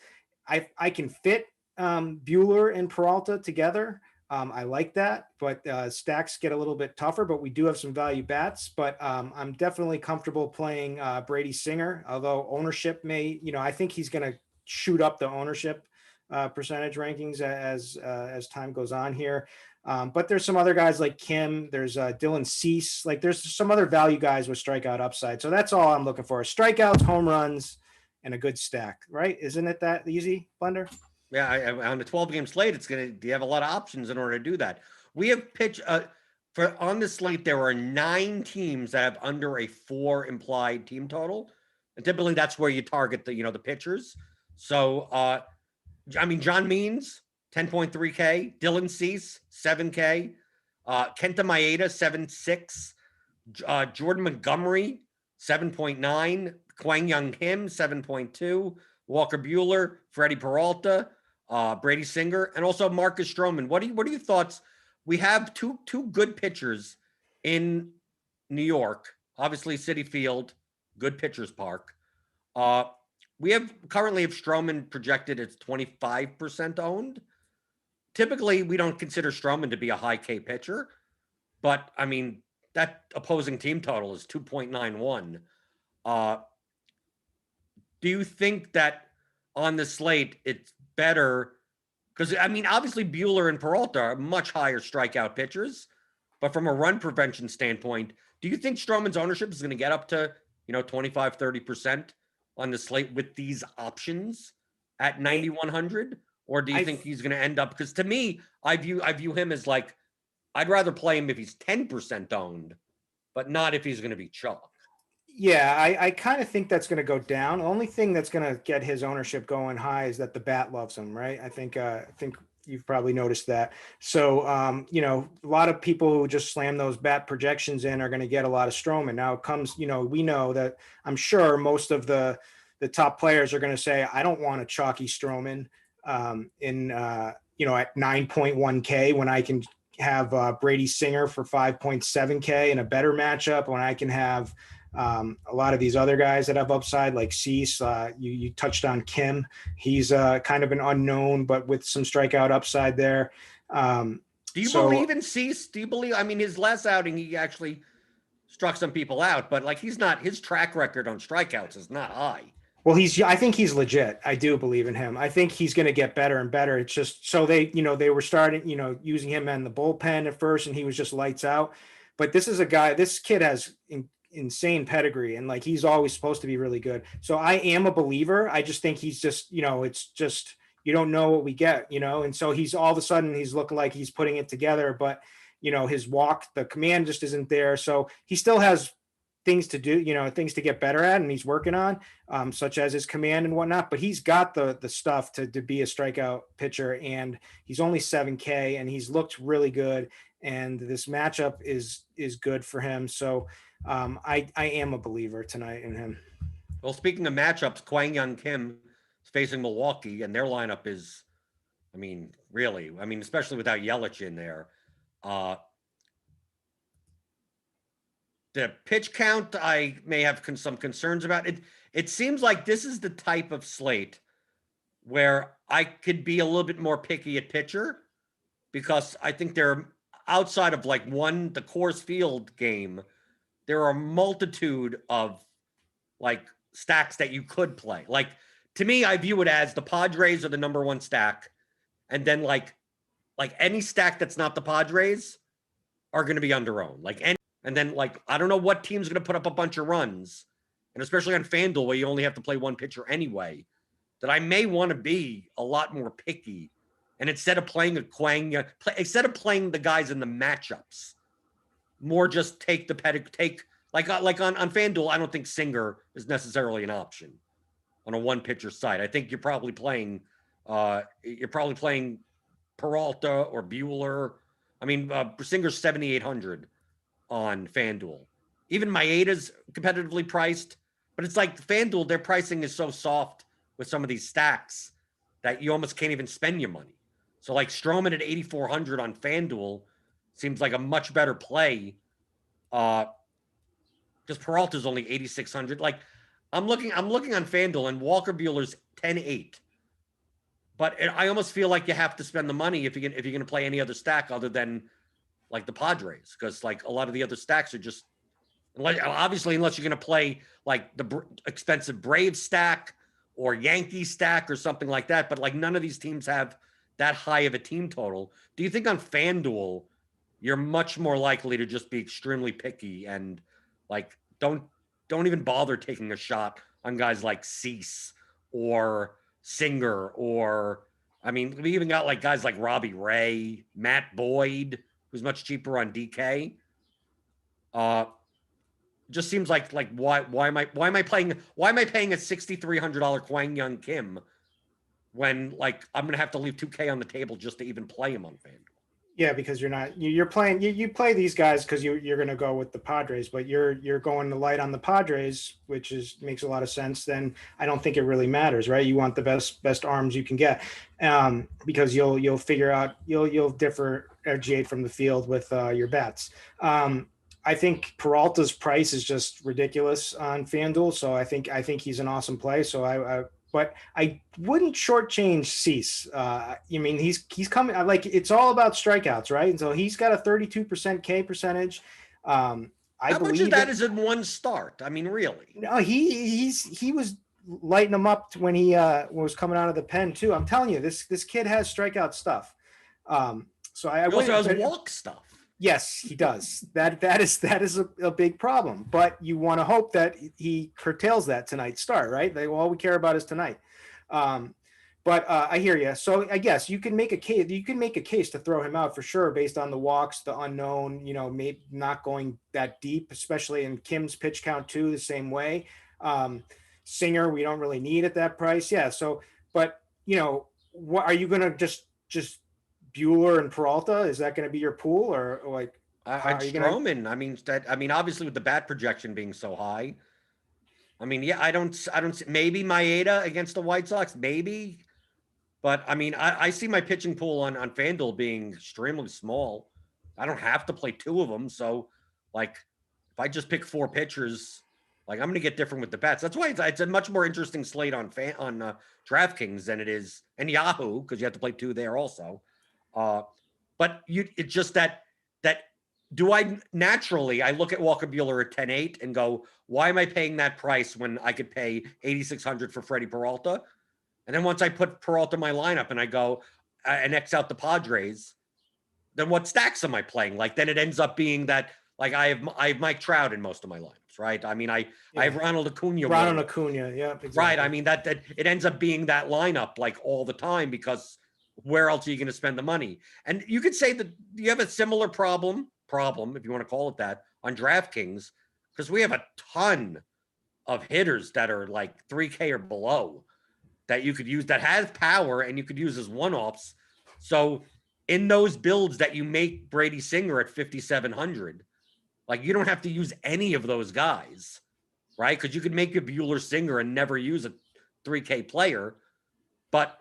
I can fit Bueller and Peralta together. I like that, but stacks get a little bit tougher, but we do have some value bats. But I'm definitely comfortable playing Brady Singer, although ownership may, I think he's going to shoot up the ownership percentage rankings as time goes on here. But there's some other guys like Kim, there's Dylan Cease, like there's some other value guys with strikeout upside. So that's all I'm looking for: strikeouts, home runs, and a good stack, right? Isn't it that easy, Blender? Yeah, on the 12-game slate, you have a lot of options in order to do that. We have on the slate, there are 9 teams that have under a 4 implied team total. And typically that's where you target the pitchers. So, John Means, 10.3K, Dylan Cease, 7K, Kenta Maeda, 7.6, Jordan Montgomery, 7.9, Kwang Young Kim, 7.2, Walker Bueller, Freddie Peralta, Brady Singer, and also Marcus Stroman. What are your thoughts? We have two good pitchers in New York, obviously Citi Field, good pitchers park. We currently have Stroman projected at 25% owned. Typically, we don't consider Stroman to be a high K pitcher, but I mean, that opposing team total is 2.91. Do you think that on the slate it's better? Because obviously Bueller and Peralta are much higher strikeout pitchers, but from a run prevention standpoint, do you think Stroman's ownership is going to get up to 25, 30% on the slate with these options at 9,100? Or do you think he's going to end up? Because to me, I view him as like, I'd rather play him if he's 10% owned, but not if he's going to be chalk. Yeah, I kind of think that's going to go down. The only thing that's going to get his ownership going high is that the bat loves him, right? I think you've probably noticed that. So, a lot of people who just slam those bat projections in are going to get a lot of Stroman. Now it comes, we know that I'm sure most of the top players are going to say, I don't want a chalky Stroman at 9.1K when I can have Brady Singer for 5.7K in a better matchup, when I can have a lot of these other guys that have upside like Cease. You touched on Kim. He's kind of an unknown, but with some strikeout upside there. Do you believe in Cease? Do you believe? His last outing, he actually struck some people out, but like his track record on strikeouts is not high. Well, I think he's legit. I do believe in him. I think he's going to get better and better. It's just so they were starting, using him in the bullpen at first, and he was just lights out. But this kid has insane pedigree, and like he's always supposed to be really good. So I am a believer. I just think he's just, it's just, you don't know what we get, and so he's all of a sudden he's looking like he's putting it together, but his walk, the command just isn't there. So he still has things to do, things to get better at, and he's working on, such as his command and whatnot, but he's got the stuff to be a strikeout pitcher, and he's only 7K, and he's looked really good, and this matchup is good for him. So I am a believer tonight in him. Well, speaking of matchups, Kwang Young Kim is facing Milwaukee, and their lineup is, really, especially without Yelich in there. The pitch count, I may have some concerns about it. It seems like this is the type of slate where I could be a little bit more picky at pitcher, because I think they're outside of the Coors Field game, there are a multitude of stacks that you could play. Like, to me, I view it as the Padres are the number one stack. And then any stack that's not the Padres are going to be under-owned. And then I don't know what team's going to put up a bunch of runs. And especially on FanDuel, where you only have to play one pitcher anyway, that I may want to be a lot more picky. And instead of playing instead of playing the guys in the matchups, more just take on FanDuel. I don't think Singer is necessarily an option on a one pitcher side. I think you're probably playing Peralta or Bueller. I mean, Singer's 7,800 on FanDuel. Even Maeda's competitively priced, but it's like FanDuel, their pricing is so soft with some of these stacks that you almost can't even spend your money. So like Stroman at 8,400 on FanDuel seems like a much better play. Because Peralta's only 8,600. Like I'm looking on FanDuel and Walker Bueller's 10-8. But I almost feel like you have to spend the money if you're going to play any other stack other than like the Padres, because like a lot of the other stacks are just, obviously, unless you're going to play like the expensive Braves stack or Yankee stack or something like that. But like none of these teams have that high of a team total. Do you think on FanDuel you're much more likely to just be extremely picky and like don't even bother taking a shot on guys like Cease or Singer, or I mean, we even got like guys like Robbie Ray, Matt Boyd, who's much cheaper on DK. Just seems like why am I paying a $6,300 Kwang Young Kim when like I'm gonna have to leave 2K on the table just to even play him on FanDuel? Yeah, because you're playing you play these guys because you're going to go with the Padres, but you're going to light on the Padres, which makes a lot of sense. Then I don't think it really matters, right? You want the best arms you can get, because you'll figure out you'll differentiate from the field with your bets. I think Peralta's price is just ridiculous on FanDuel, so I think he's an awesome play. So but I wouldn't shortchange Cease. I mean, he's coming. Like it's all about strikeouts, right? And so he's got a 32% K percentage. How much of that is in one start? I mean, really? No, he was lighting him up when he was coming out of the pen too. I'm telling you, this kid has strikeout stuff. So I also has walk stuff. Yes, he does. That is a big problem. But you want to hope that he curtails that tonight's start, right? All we care about is tonight. But I hear you. So I guess you can make a case. You can make a case to throw him out for sure, based on the walks, the unknown. Maybe not going that deep, especially in Kim's pitch count too. The same way. Singer, we don't really need at that price. Yeah. So, but what are you going to just Bueller and Peralta? Is that going to be your pool, or like Stroman? I mean, obviously with the bat projection being so high. I mean, yeah, I don't. Maybe Maeda against the White Sox, maybe. But I mean, I see my pitching pool on FanDuel being extremely small. I don't have to play two of them, so like if I just pick four pitchers, like I'm going to get different with the bats. That's why it's a much more interesting slate on DraftKings than it is, and Yahoo, because you have to play two there also. But it's just that do I naturally, I look at Walker Bueller at 10-8 and go, why am I paying that price when I could pay 8,600 for Freddie Peralta? And then once I put Peralta in my lineup and I go and X out the Padres, then what stacks am I playing? Like then it ends up being that like I have Mike Trout in most of my lineups, right? I mean, I have Ronald Acuna. Yeah, exactly. Right. I mean that it ends up being that lineup like all the time, because where else are you going to spend the money? And you could say that you have a similar problem, if you want to call it that, on DraftKings, because we have a ton of hitters that are like 3K or below that you could use, that has power and you could use as one-offs. So in those builds that you make Brady Singer at 5,700, like you don't have to use any of those guys, right? Because you could make a Bueller Singer and never use a 3K player. But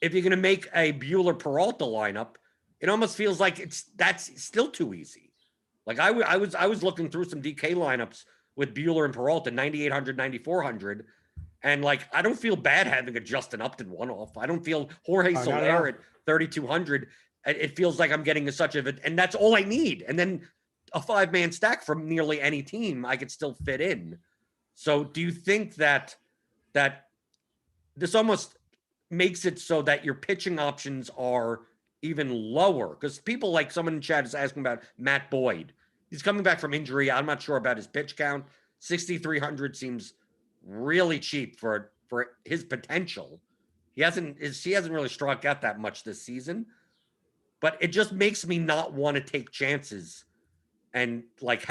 if you're going to make a Bueller Peralta lineup, it almost feels like that's still too easy. Like I was looking through some DK lineups with Bueller and Peralta, 9,800, 9,400. And like, I don't feel bad having a Justin Upton one-off. I don't feel Jorge Soler at 3,200. It feels like I'm getting such of it. And that's all I need. And then a 5-man stack from nearly any team I could still fit in. So do you think that this almost makes it so that your pitching options are even lower? Because people, like someone in chat is asking about Matt Boyd. He's coming back from injury. I'm not sure about his pitch count. 6,300 seems really cheap for his potential. He hasn't really struck out that much this season, but it just makes me not want to take chances and like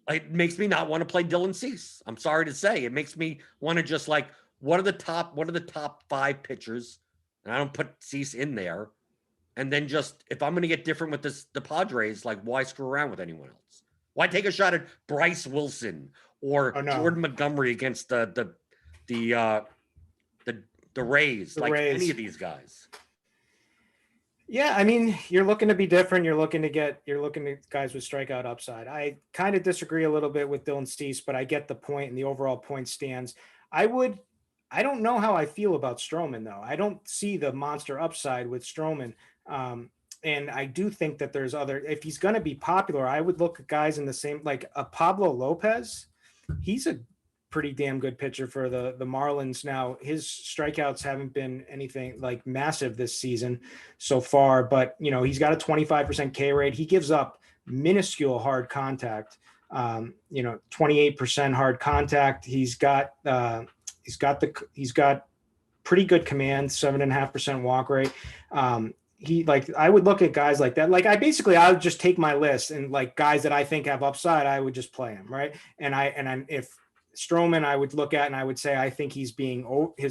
it makes me not want to play Dylan Cease. I'm sorry to say, it makes me want to just like, what are the top 5 pitchers? and I don't put Cease in there. And then just, if I'm going to get different with the Padres, like, why screw around with anyone else? Why take a shot at Bryce Wilson or Jordan Montgomery against the Rays? The like Rays. Any of these guys. Yeah, I mean, you're looking to be different. You're looking at guys with strikeout upside. I kind of disagree a little bit with Dylan Cease, but I get the point, and the overall point stands. I don't know how I feel about Stroman, though. I don't see the monster upside with Stroman. And I do think that there's if he's going to be popular, I would look at guys in the same, like a Pablo Lopez. He's a pretty damn good pitcher for the Marlins. Now, his strikeouts haven't been anything like massive this season so far, but he's got a 25% K rate. He gives up minuscule hard contact, 28% hard contact. He's got pretty good command, 7.5% walk rate. I would look at guys like that. I would just take my list and like guys that I think have upside, I would just play him. Right. If Stroman, I would look at, and I would say, I think his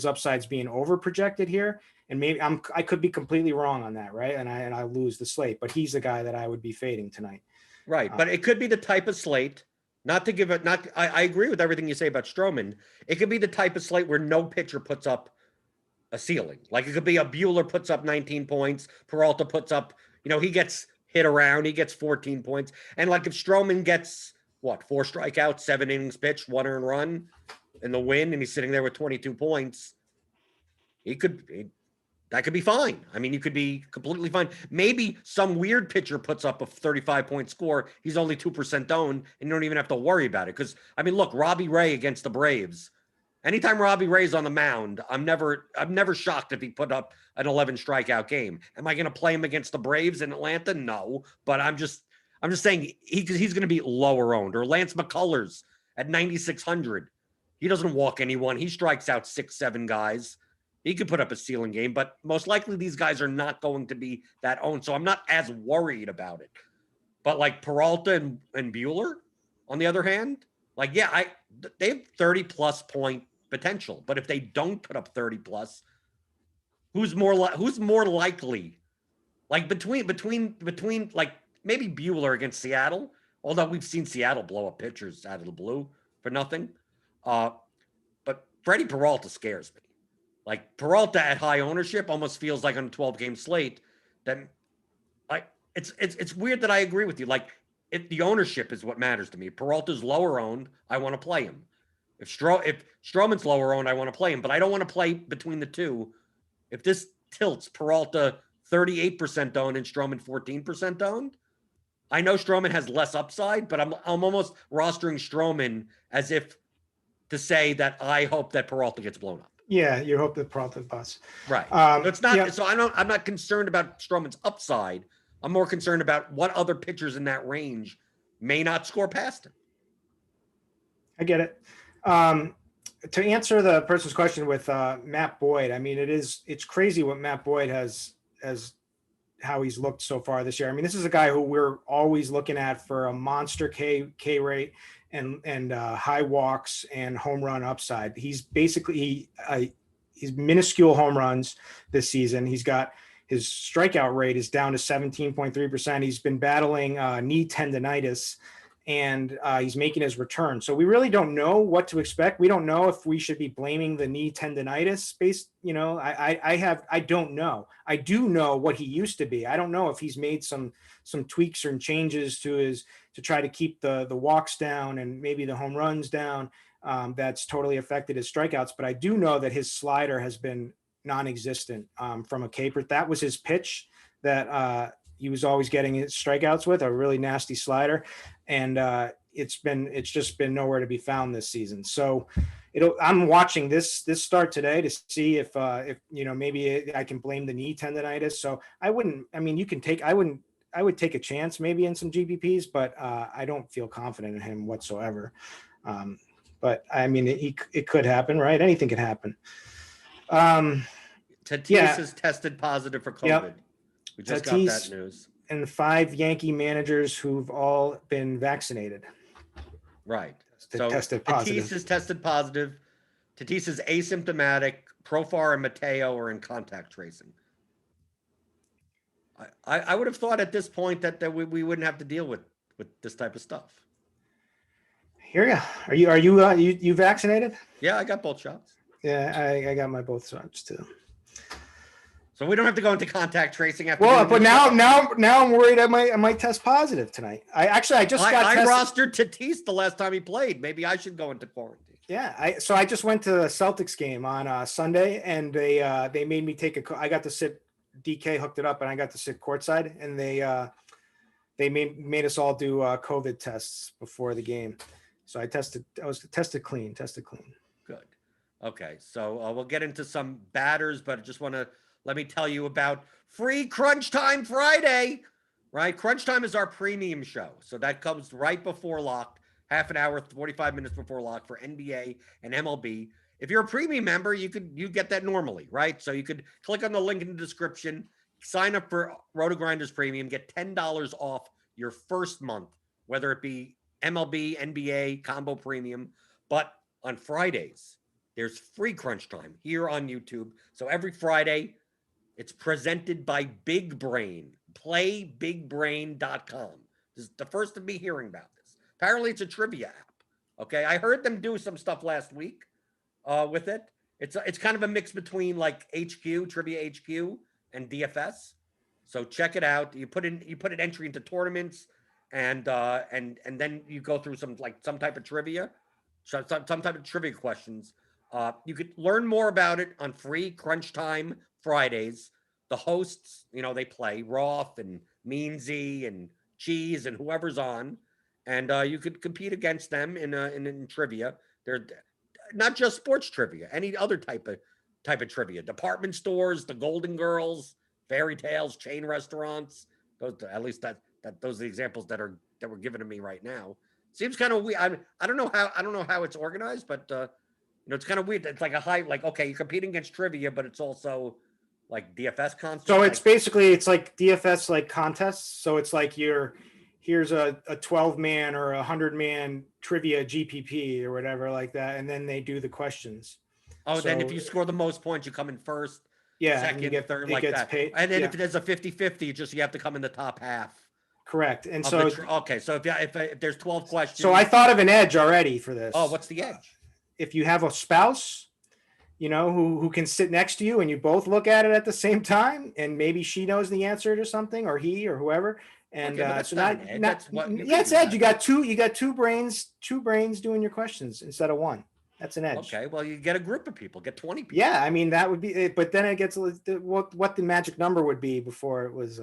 upside's being over projected here. And maybe I could be completely wrong on that. Right. And I lose the slate, but he's the guy that I would be fading tonight. Right. But it could be the type of slate, I agree with everything you say about Stroman. It could be the type of slate where no pitcher puts up a ceiling. Like it could be a Buehler puts up 19 points. Peralta puts up, he gets hit around. He gets 14 points. And like if Stroman gets 4 strikeouts, 7 innings pitched, 1 earned run in the win, and he's sitting there with 22 points, that could be fine. I mean, you could be completely fine. Maybe some weird pitcher puts up a 35-point score. He's only 2% owned, and you don't even have to worry about it. Because, I mean, look, Robbie Ray against the Braves. Anytime Robbie Ray's on the mound, I'm never shocked if he put up an 11 strikeout game. Am I going to play him against the Braves in Atlanta? No, but I'm just saying he's going to be lower owned. Or Lance McCullers at 9,600. He doesn't walk anyone. He strikes out 6-7 guys. He could put up a ceiling game, but most likely these guys are not going to be that owned. So I'm not as worried about it. But like Peralta and Buehler, on the other hand, like, yeah, they have 30-plus point potential. But if they don't put up 30-plus, who's more likely? Like between like maybe Buehler against Seattle, although we've seen Seattle blow up pitchers out of the blue for nothing. But Freddie Peralta scares me. Like Peralta at high ownership almost feels like on a 12-game slate. Then, like it's weird that I agree with you. Like the ownership is what matters to me. Peralta's lower owned, I want to play him. If Stroman's lower owned, I want to play him, but I don't want to play between the two. If this tilts Peralta 38% owned and Stroman 14% owned, I know Stroman has less upside, but I'm almost rostering Stroman as if to say that I hope that Peralta gets blown up. Yeah, you hope that Peralta busts. Right. So it's not. Yeah. So I'm not concerned about Stroman's upside. I'm more concerned about what other pitchers in that range may not score past him. I get it. To answer the person's question with Matt Boyd, I mean, it's crazy what Matt Boyd has how he's looked so far this year. I mean, this is a guy who we're always looking at for a monster K rate and high walks and home run upside. He's basically he's minuscule home runs this season. He's got his strikeout rate is down to 17.3%. He's been battling knee tendonitis, and he's making his return. So we really don't know what to expect. We don't know if we should be blaming the knee tendonitis based, I don't know. I do know what he used to be. I don't know if he's made some tweaks or changes to try to keep the walks down and maybe the home runs down. That's totally affected his strikeouts. But I do know that his slider has been non-existent from a caper. That was his pitch that he was always getting his strikeouts with, a really nasty slider. And it's just been nowhere to be found this season. So I'm watching this start today to see if maybe I can blame the knee tendonitis. So I would take a chance maybe in some GPPs, but I don't feel confident in him whatsoever. But I mean, it could happen, right? Anything could happen. Tatis is tested positive for COVID. Yep. We just got that news. And 5 Yankee managers who've all been vaccinated. Right. Tested positive. Tatis is tested positive. Tatis is asymptomatic. Profar and Mateo are in contact tracing. I would have thought at this point that we wouldn't have to deal with this type of stuff. Here you go. Are you vaccinated? Yeah, I got both shots. Yeah, I got my both shots too. So we don't have to go into contact tracing after. Well, but now I'm worried I might test positive tonight. I just got I tested. rostered Tatis the last time he played. Maybe I should go into quarantine. Yeah, I just went to the Celtics game on Sunday, and they made me take I got to sit. DK hooked it up, and I got to sit courtside, and they made us all do COVID tests before the game. So I was tested clean. Good. Okay, so we'll get into some batters, but I just want to let me tell you about free Crunch Time Friday, right? Crunch Time is our premium show. So that comes right before lock, half an hour, 45 minutes before lock for NBA and MLB. If you're a premium member, you get that normally, right? So you could click on the link in the description, sign up for Rotogrinders Premium, get $10 off your first month, whether it be MLB, NBA, combo premium. But on Fridays, there's free Crunch Time here on YouTube. So every Friday, it's presented by Big Brain, playbigbrain.com. This is the first of me hearing about this. Apparently, it's a trivia app. Okay, I heard them do some stuff last week. With it, it's kind of a mix between like HQ, Trivia HQ, and DFS. So check it out. You put an entry into tournaments, and then you go through some type of trivia, some type of trivia questions. You could learn more about it on free Crunch Time Fridays. The hosts, they play Roth and Meansy and Cheese and whoever's on, and you could compete against them in trivia. They're not just sports trivia, any other type of trivia. Department stores, the Golden Girls, fairy tales, chain restaurants. Those are the examples that were given to me right now. Seems kind of weird. I don't know how it's organized, but it's kind of weird. It's like okay, you're competing against trivia, but it's also like DFS contests. So it's basically like DFS like contests. So it's like here's a 12-man or a 100-man trivia GPP or whatever like that, and then they do the questions. Oh, then if you score the most points, you come in first, second, and third, like that. Paid, and then if there's a 50-50, you have to come in the top half. Correct. And so if there's 12 questions. So I thought of an edge already for this. Oh, what's the edge? If you have a spouse, who can sit next to you and you both look at it at the same time, and maybe she knows the answer to something, or he or whoever. And it's edge. You got two brains doing your questions instead of one. That's an edge. Okay, well, you get a group of people, get 20 people. Yeah, I mean that would be it, but then it gets what the magic number would be before it was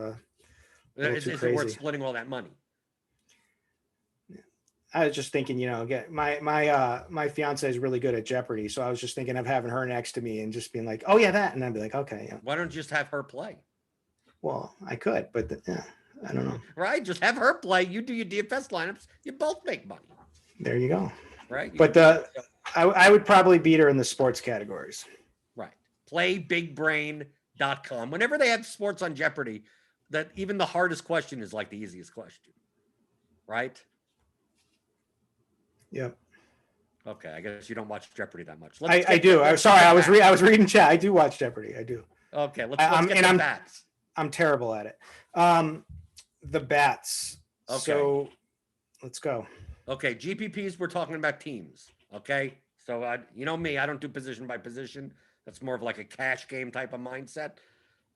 is it worth splitting all that money? I was just thinking, my fiance is really good at Jeopardy, so I was just thinking of having her next to me and just being like, oh yeah, that, and I'd be like, okay. Yeah. Why don't you just have her play? Well, I could, but I don't know. Right, just have her play. You do your DFS lineups. You both make money. There you go. Right, but I would probably beat her in the sports categories. Right, playbigbrain.com. Whenever they have sports on Jeopardy, that even the hardest question is like the easiest question. Right. Yep. Okay, I guess you don't watch Jeopardy that much. I do. I'm sorry. I was reading chat. I do watch Jeopardy. I do. Okay, let's get the bats. I'm terrible at it. The bats. Okay. So let's go. Okay, GPPs. We're talking about teams. Okay, so me, I don't do position by position. That's more of like a cash game type of mindset.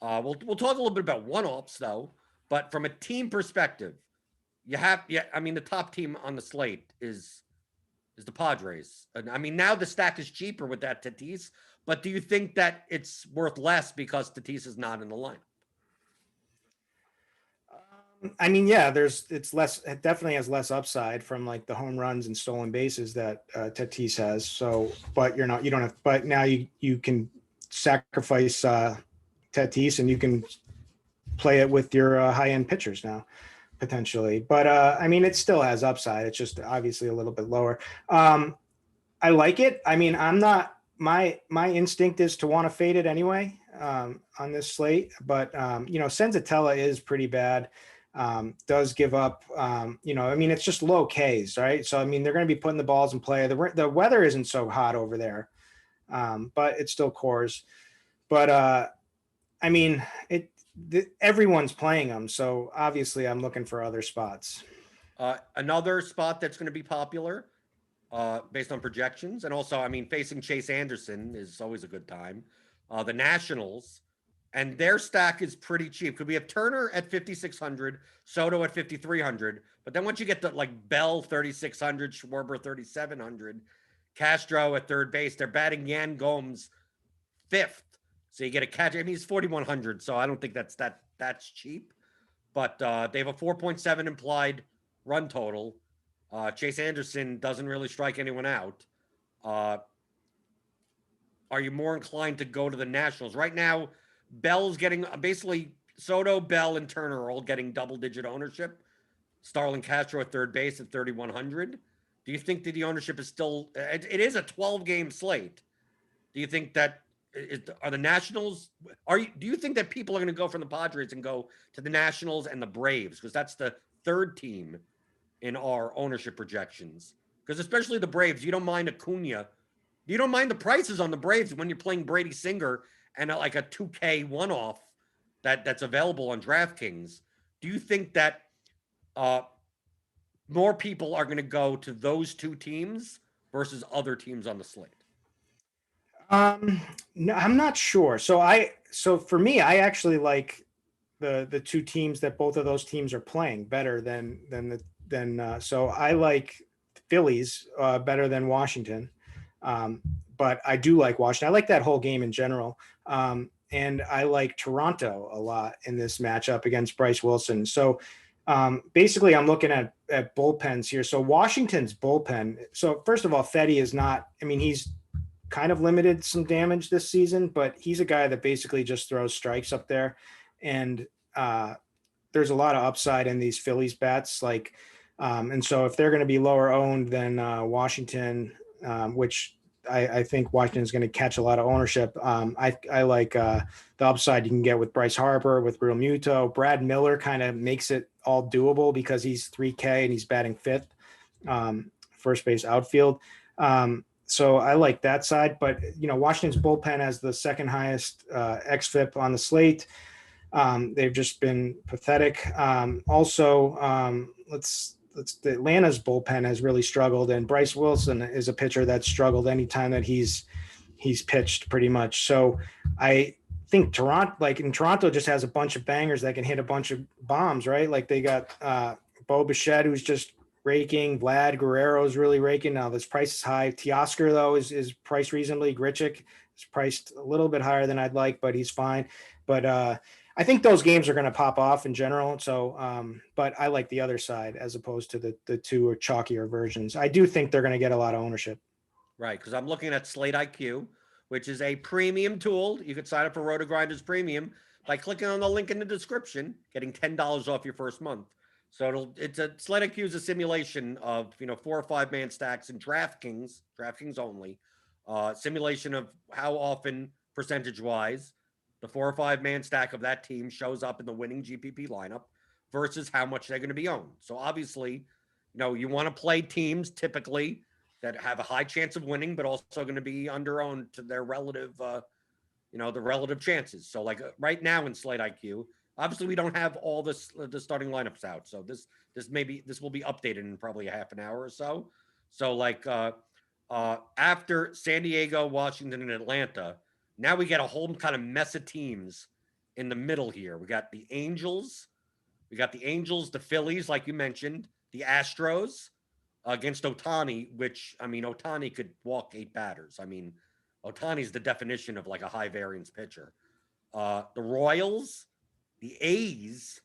We'll talk a little bit about one-offs though. But from a team perspective, the top team on the slate is the Padres. And I mean, now the stack is cheaper with that Tatis, but do you think that it's worth less because Tatis is not in the lineup? I mean, yeah, it definitely has less upside from like the home runs and stolen bases that Tatis has. So, but but now you can sacrifice Tatis and you can play it with your high-end pitchers now. Potentially, but I mean, it still has upside. It's just obviously a little bit lower. I like it. I mean, I'm not my instinct is to want to fade it anyway on this slate, but Senzatella is pretty bad. Does give up. I mean, it's just low Ks, right? So I mean, they're going to be putting the balls in play. The weather isn't so hot over there. but it's still cores. But I mean, everyone's playing them, so obviously I'm looking for other spots. Another spot that's going to be popular based on projections, and also, I mean, facing Chase Anderson is always a good time. The Nationals, and their stack is pretty cheap. Could we have Turner at 5,600, Soto at 5,300? But then once you get to like Bell 3,600, Schwarber 3,700, Castro at third base, they're batting Yan Gomes fifth. So you get a catch. I mean, he's 4,100, so I don't think that's cheap. But they have a 4.7 implied run total. Chase Anderson doesn't really strike anyone out. Are you more inclined to go to the Nationals? Right now, Bell's getting basically Soto, Bell, and Turner are all getting double-digit ownership. Starlin Castro at third base at 3,100. Do you think that the ownership is still? It is a 12-game slate. Do you think that are the Nationals? Do you think that people are going to go from the Padres and go to the Nationals and the Braves because that's the third team in our ownership projections? Because especially the Braves, you don't mind Acuna. You don't mind the prices on the Braves when you're playing Brady Singer and like a 2K one-off that's available on DraftKings. Do you think that more people are going to go to those two teams versus other teams on the slate? No, I'm not sure. So for me, I actually like the two teams that both of those teams are playing better than so I like Phillies better than Washington. But I do like Washington. I like that whole game in general. And I like Toronto a lot in this matchup against Bryce Wilson. So basically I'm looking at bullpens here. So Washington's bullpen. So first of all, Fetty is not, I mean, he's kind of limited some damage this season, but he's a guy that basically just throws strikes up there. And there's a lot of upside in these Phillies bats. And so if they're going to be lower owned than Washington, which I think Washington is going to catch a lot of ownership. I like the upside you can get with Bryce Harper, with Real Muto. Brad Miller kind of makes it all doable because he's 3K and he's batting fifth, first base outfield. So I like that side, but Washington's bullpen has the second highest xFIP on the slate. They've just been pathetic. Atlanta's bullpen has really struggled, and Bryce Wilson is a pitcher that's struggled anytime that he's pitched pretty much. So I think Toronto just has a bunch of bangers that can hit a bunch of bombs, right? Like they got Bo Bichette, who's just raking. Vlad Guerrero is really raking. Now this price is high. Teoscar though is priced reasonably. Grichuk is priced a little bit higher than I'd like, but he's fine. But I think those games are going to pop off in general. So, but I like the other side as opposed to the two or chalkier versions. I do think they're going to get a lot of ownership. Right, because I'm looking at Slate IQ, which is a premium tool. You could sign up for Rotogrinders Premium by clicking on the link in the description, getting $10 off your first month. So Slate IQ is a simulation of 4 or 5 man stacks in DraftKings only. Simulation of how often percentage wise the 4 or 5 man stack of that team shows up in the winning GPP lineup versus how much they're going to be owned. So obviously, you want to play teams typically that have a high chance of winning, but also going to be under owned to their relative, the relative chances. So like right now in Slate IQ, obviously we don't have all the starting lineups out. So this will be updated in probably a half an hour or so. So like after San Diego, Washington, and Atlanta, now we get a whole kind of mess of teams in the middle here. We got the Angels, the Phillies, like you mentioned, the Astros against Ohtani, which, I mean, Ohtani could walk 8 batters. I mean, Ohtani's the definition of like a high variance pitcher. The Royals, the A's,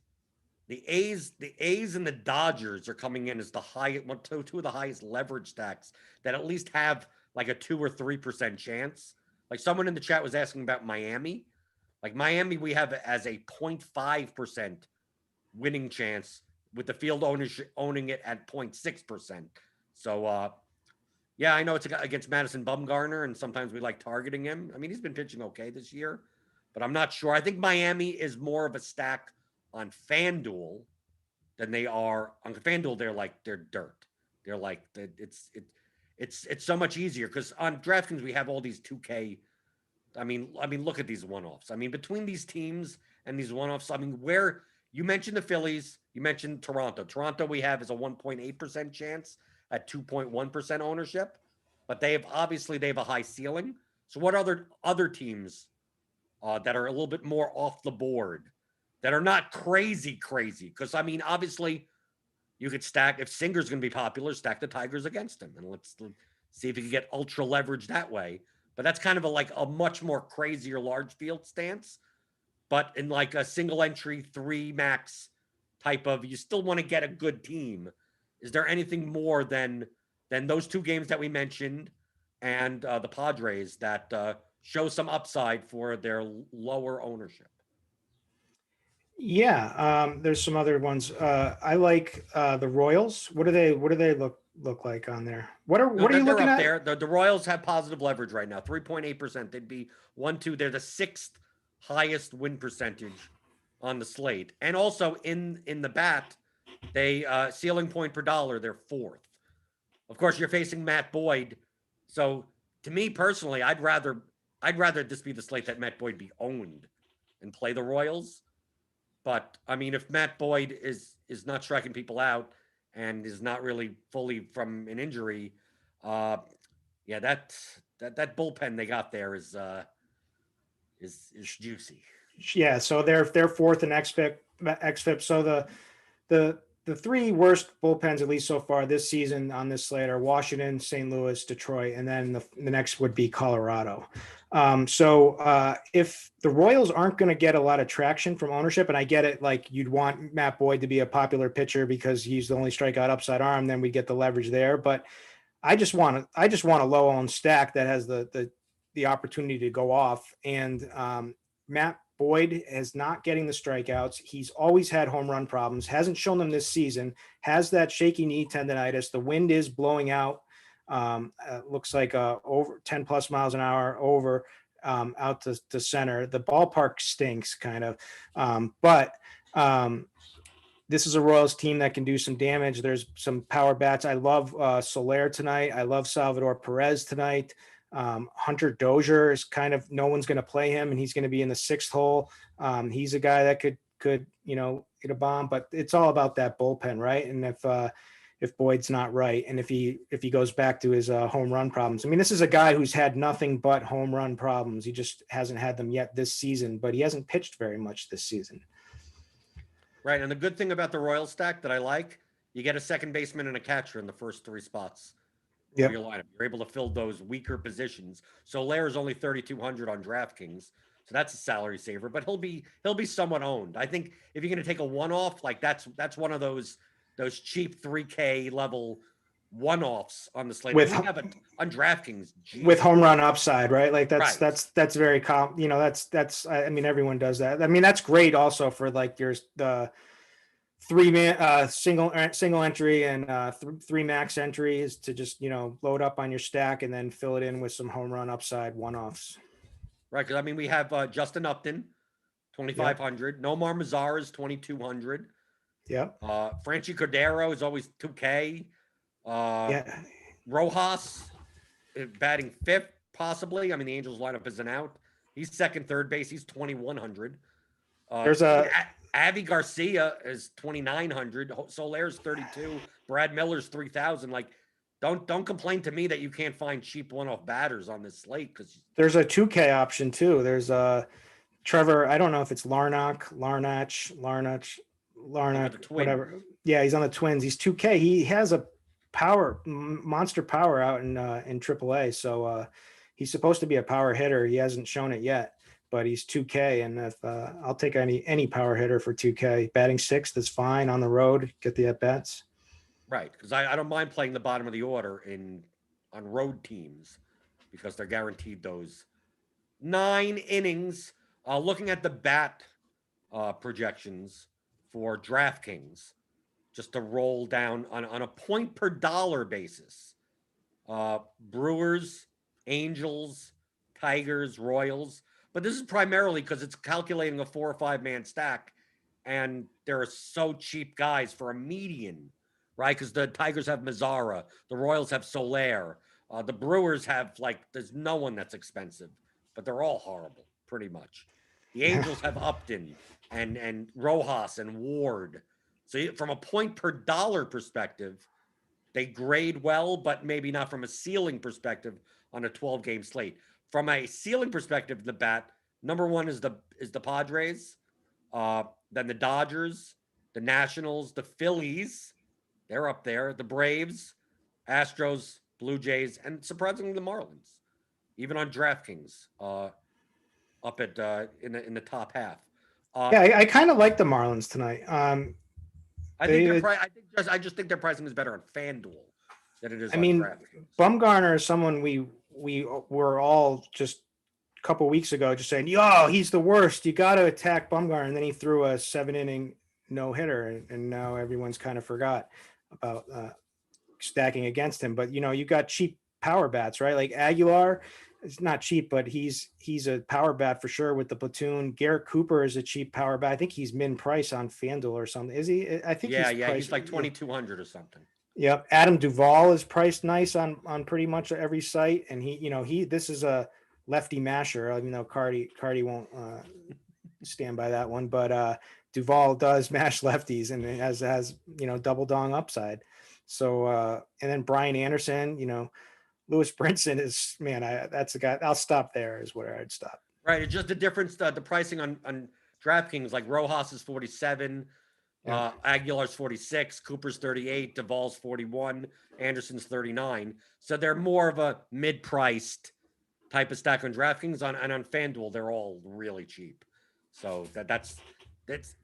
and the Dodgers are coming in as the two of the highest leverage stacks that at least have like a 2 or 3% chance. Like someone in the chat was asking about Miami. Like Miami, we have as a 0.5% winning chance with the field owning it at 0.6%. So, yeah, I know it's against Madison Bumgarner, and sometimes we like targeting him. I mean, he's been pitching okay this year, but I'm not sure. I think Miami is more of a stack on FanDuel than they are on FanDuel. They're dirt. They're like it's so much easier because on DraftKings we have all these 2K. I mean, look at these one-offs. I mean, between these teams and these one-offs, I mean, where you mentioned the Phillies, you mentioned Toronto. Toronto we have is a 1.8% chance at 2.1% ownership, but they have a high ceiling. So what other teams that are a little bit more off the board that are not crazy? Because I mean, obviously, you could stack if Singer's going to be popular, stack the Tigers against him, and let's see if you can get ultra leverage that way. But that's kind of a much more crazier large field stance. But in like a single entry 3 max type of, you still want to get a good team. Is there anything more than those 2 games that we mentioned and the Padres that show some upside for their lower ownership? Yeah, there's some other ones. I like the Royals. What do they look like on there? What are you looking at? There. The Royals have positive leverage right now, 3.8%. They'd be 1-2. They're the 6th highest win percentage on the slate, and also in the bat, they ceiling point per dollar. They're 4th. Of course, you're facing Matt Boyd, so to me personally, I'd rather this be the slate that Matt Boyd be owned and play the Royals. But I mean, if Matt Boyd is not striking people out and is not really fully from an injury, that bullpen they got there is juicy. Yeah, so they're 4th in xFIP. So the 3 worst bullpens, at least so far this season on this slate, are Washington, St. Louis, Detroit, and then the next would be Colorado. So if the Royals aren't going to get a lot of traction from ownership, and I get it, like you'd want Matt Boyd to be a popular pitcher because he's the only strikeout upside arm, then we get the leverage there. But I just want a low owned stack that has the opportunity to go off. And Matt Boyd is not getting the strikeouts. He's always had home run problems, hasn't shown them this season, has that shaky knee tendonitis. The wind is blowing out. Looks like over 10 plus miles an hour over out to center. The ballpark stinks kind of. But this is a Royals team that can do some damage. There's some power bats. I love Soler tonight. I love Salvador Perez tonight. Hunter Dozier is kind of, no one's going to play him, and he's going to be in the 6th hole. He's a guy that could hit a bomb, but it's all about that bullpen, right? And if Boyd's not right, and if he goes back to his home run problems, I mean, this is a guy who's had nothing but home run problems. He just hasn't had them yet this season, but he hasn't pitched very much this season. Right, and the good thing about the Royal stack that I like, you get a second baseman and a catcher in the first 3 spots. Yep. Your lineup. You're able to fill those weaker positions. So Lair is only 3,200 on DraftKings, so that's a salary saver. But he'll be somewhat owned. I think if you're going to take a one-off, like that's one of those cheap 3K level one-offs on the slate. With we have it on DraftKings with home run upside, right? Like right. that's very that's I mean, everyone does that. I mean, that's great also for like the 3-man single entry and 3 max entries to just load up on your stack and then fill it in with some home run upside one-offs. Right, because I mean we have Justin Upton, 2,500. Yep. Nomar Mazara is 2,200. Yep. Franchi Cordero is always 2K. Rojas batting 5th possibly. I mean the Angels lineup isn't out. He's 2nd, 3rd base. He's 2,100. There's Avi Garcia is 2,900. Soler's 32. Brad Miller's 3,000. Like, don't complain to me that you can't find cheap one-off batters on this slate because there's a 2K option too. There's Trevor. I don't know if it's Larnach, whatever. Yeah, he's on the Twins. He's 2K. He has a monster power out in AAA. So he's supposed to be a power hitter. He hasn't shown it yet. But he's 2K, and if I'll take any power hitter for 2K. Batting 6th is fine on the road. Get the at bats. Right, because I don't mind playing the bottom of the order on road teams because they're guaranteed those 9 innings. Looking at the bat projections for DraftKings, just to roll down on a point per dollar basis. Brewers, Angels, Tigers, Royals. But this is primarily because it's calculating a 4 or 5 man stack, and there are so cheap guys for a median, right? Because the Tigers have Mazara, the Royals have Soler, The Brewers have there's no one that's expensive, but they're all horrible, pretty much. The Angels have Upton and Rojas and Ward. So from a point per dollar perspective, they grade well, but maybe not from a ceiling perspective on a 12-game slate. From a ceiling perspective, the bat number one is the Padres, then the Dodgers, the Nationals, the Phillies. They're up there. The Braves, Astros, Blue Jays, and surprisingly the Marlins, even on DraftKings, up at in the top half. I kind of like the Marlins tonight. I just think their pricing is better on FanDuel than it is on DraftKings. Bumgarner is someone we were all just a couple weeks ago just saying, "Yo, he's the worst. You got to attack Bumgarner," and then he threw a 7-inning no-hitter, and now everyone's kind of forgot about stacking against him. But you got cheap power bats, right? Like Aguilar. It's not cheap, but he's a power bat for sure with the platoon. Garrett Cooper is a cheap power bat. I think he's min price on FanDuel or something. Is he? I think he's like 2,200 or something. Yep. Adam Duvall is priced nice on pretty much every site, and this is a lefty masher. Even though Cardi won't stand by that one, but Duvall does mash lefties and it has double dong upside. So and then Brian Anderson, Lewis Brinson is, that's a guy. I'll stop there is where I'd stop. Right. It's just the difference, the pricing on DraftKings, like Rojas is 47, Aguilar's 46, Cooper's 38, Duvall's 41, Anderson's 39. So they're more of a mid-priced type of stack on DraftKings. And on FanDuel, they're all really cheap. So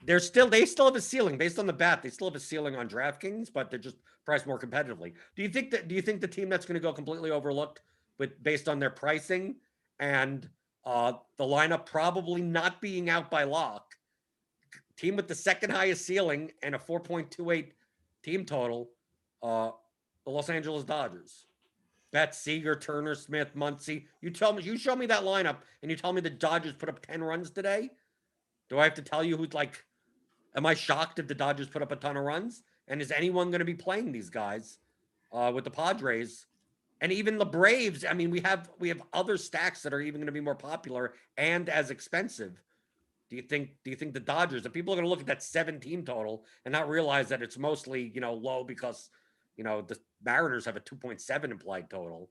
they still have a ceiling based on the bat. They still have a ceiling on DraftKings, but they're just priced more competitively. Do you think the team that's going to go completely overlooked, but based on their pricing and the lineup probably not being out by lock, team with the second highest ceiling and a 4.28 team total, the Los Angeles Dodgers? Betts, Seager, Turner, Smith, Muncy. You show me that lineup and you tell me the Dodgers put up 10 runs today. Do I have to tell you am I shocked if the Dodgers put up a ton of runs? And is anyone going to be playing these guys with the Padres? And even the Braves, we have other stacks that are even going to be more popular and as expensive. Do you think the Dodgers, the people are going to look at that 7-team total and not realize that it's mostly, low because, the Mariners have a 2.7 implied total.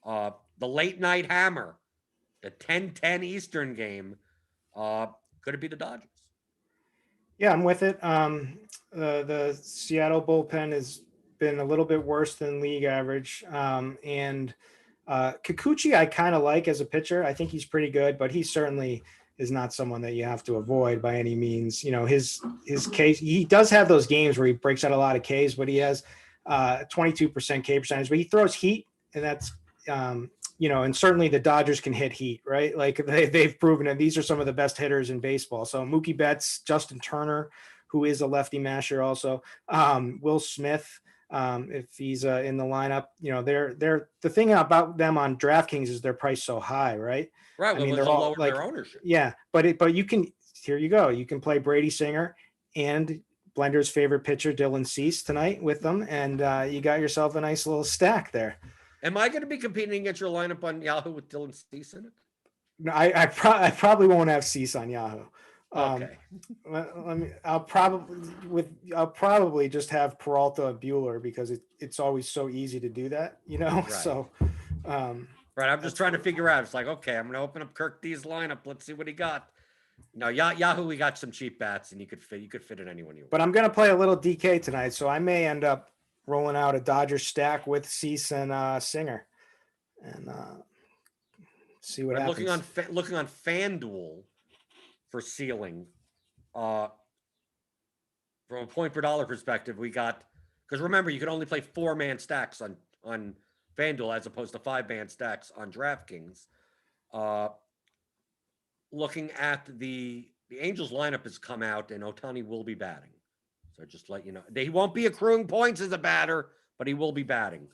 The late night hammer, the 10-10 Eastern game, could it be the Dodgers? Yeah, I'm with it. The Seattle bullpen has been a little bit worse than league average. And Kikuchi, I kind of like as a pitcher. I think he's pretty good, but he certainly is not someone that you have to avoid by any means. His case, he does have those games where he breaks out a lot of Ks, but he has 22% K percentage, but he throws heat, and that's and certainly the Dodgers can hit heat, right? Like they've proven it. These are some of the best hitters in baseball. So Mookie Betts, Justin Turner, who is a lefty masher also, Will Smith, if he's in the lineup, they're the thing about them on DraftKings is they're priced so high, right? Right. They're all lower their ownership. Yeah, but you can, here you go. You can play Brady Singer and Blender's favorite pitcher, Dylan Cease, tonight with them, and you got yourself a nice little stack there. Am I going to be competing against your lineup on Yahoo with Dylan Cease in it? No, I probably won't have Cease on Yahoo. Okay. I'll probably just have Peralta and Bueller because it's always so easy to do that, Right. So. Right. I'm just trying to figure out. It's like, okay, I'm going to open up Kirk D's lineup. Let's see what he got. No, Yahoo, we got some cheap bats, and you could fit in anyone you want. But I'm going to play a little DK tonight, so I may end up rolling out a Dodgers stack with Cease and Singer, and see what happens. Looking on FanDuel for ceiling, from a point per dollar perspective, we got, because remember, you can only play 4-man stacks on FanDuel as opposed to 5-man stacks on DraftKings. Looking at the Angels lineup has come out, and Ohtani will be batting. So just to let you know, he won't be accruing points as a batter, but he will be batting.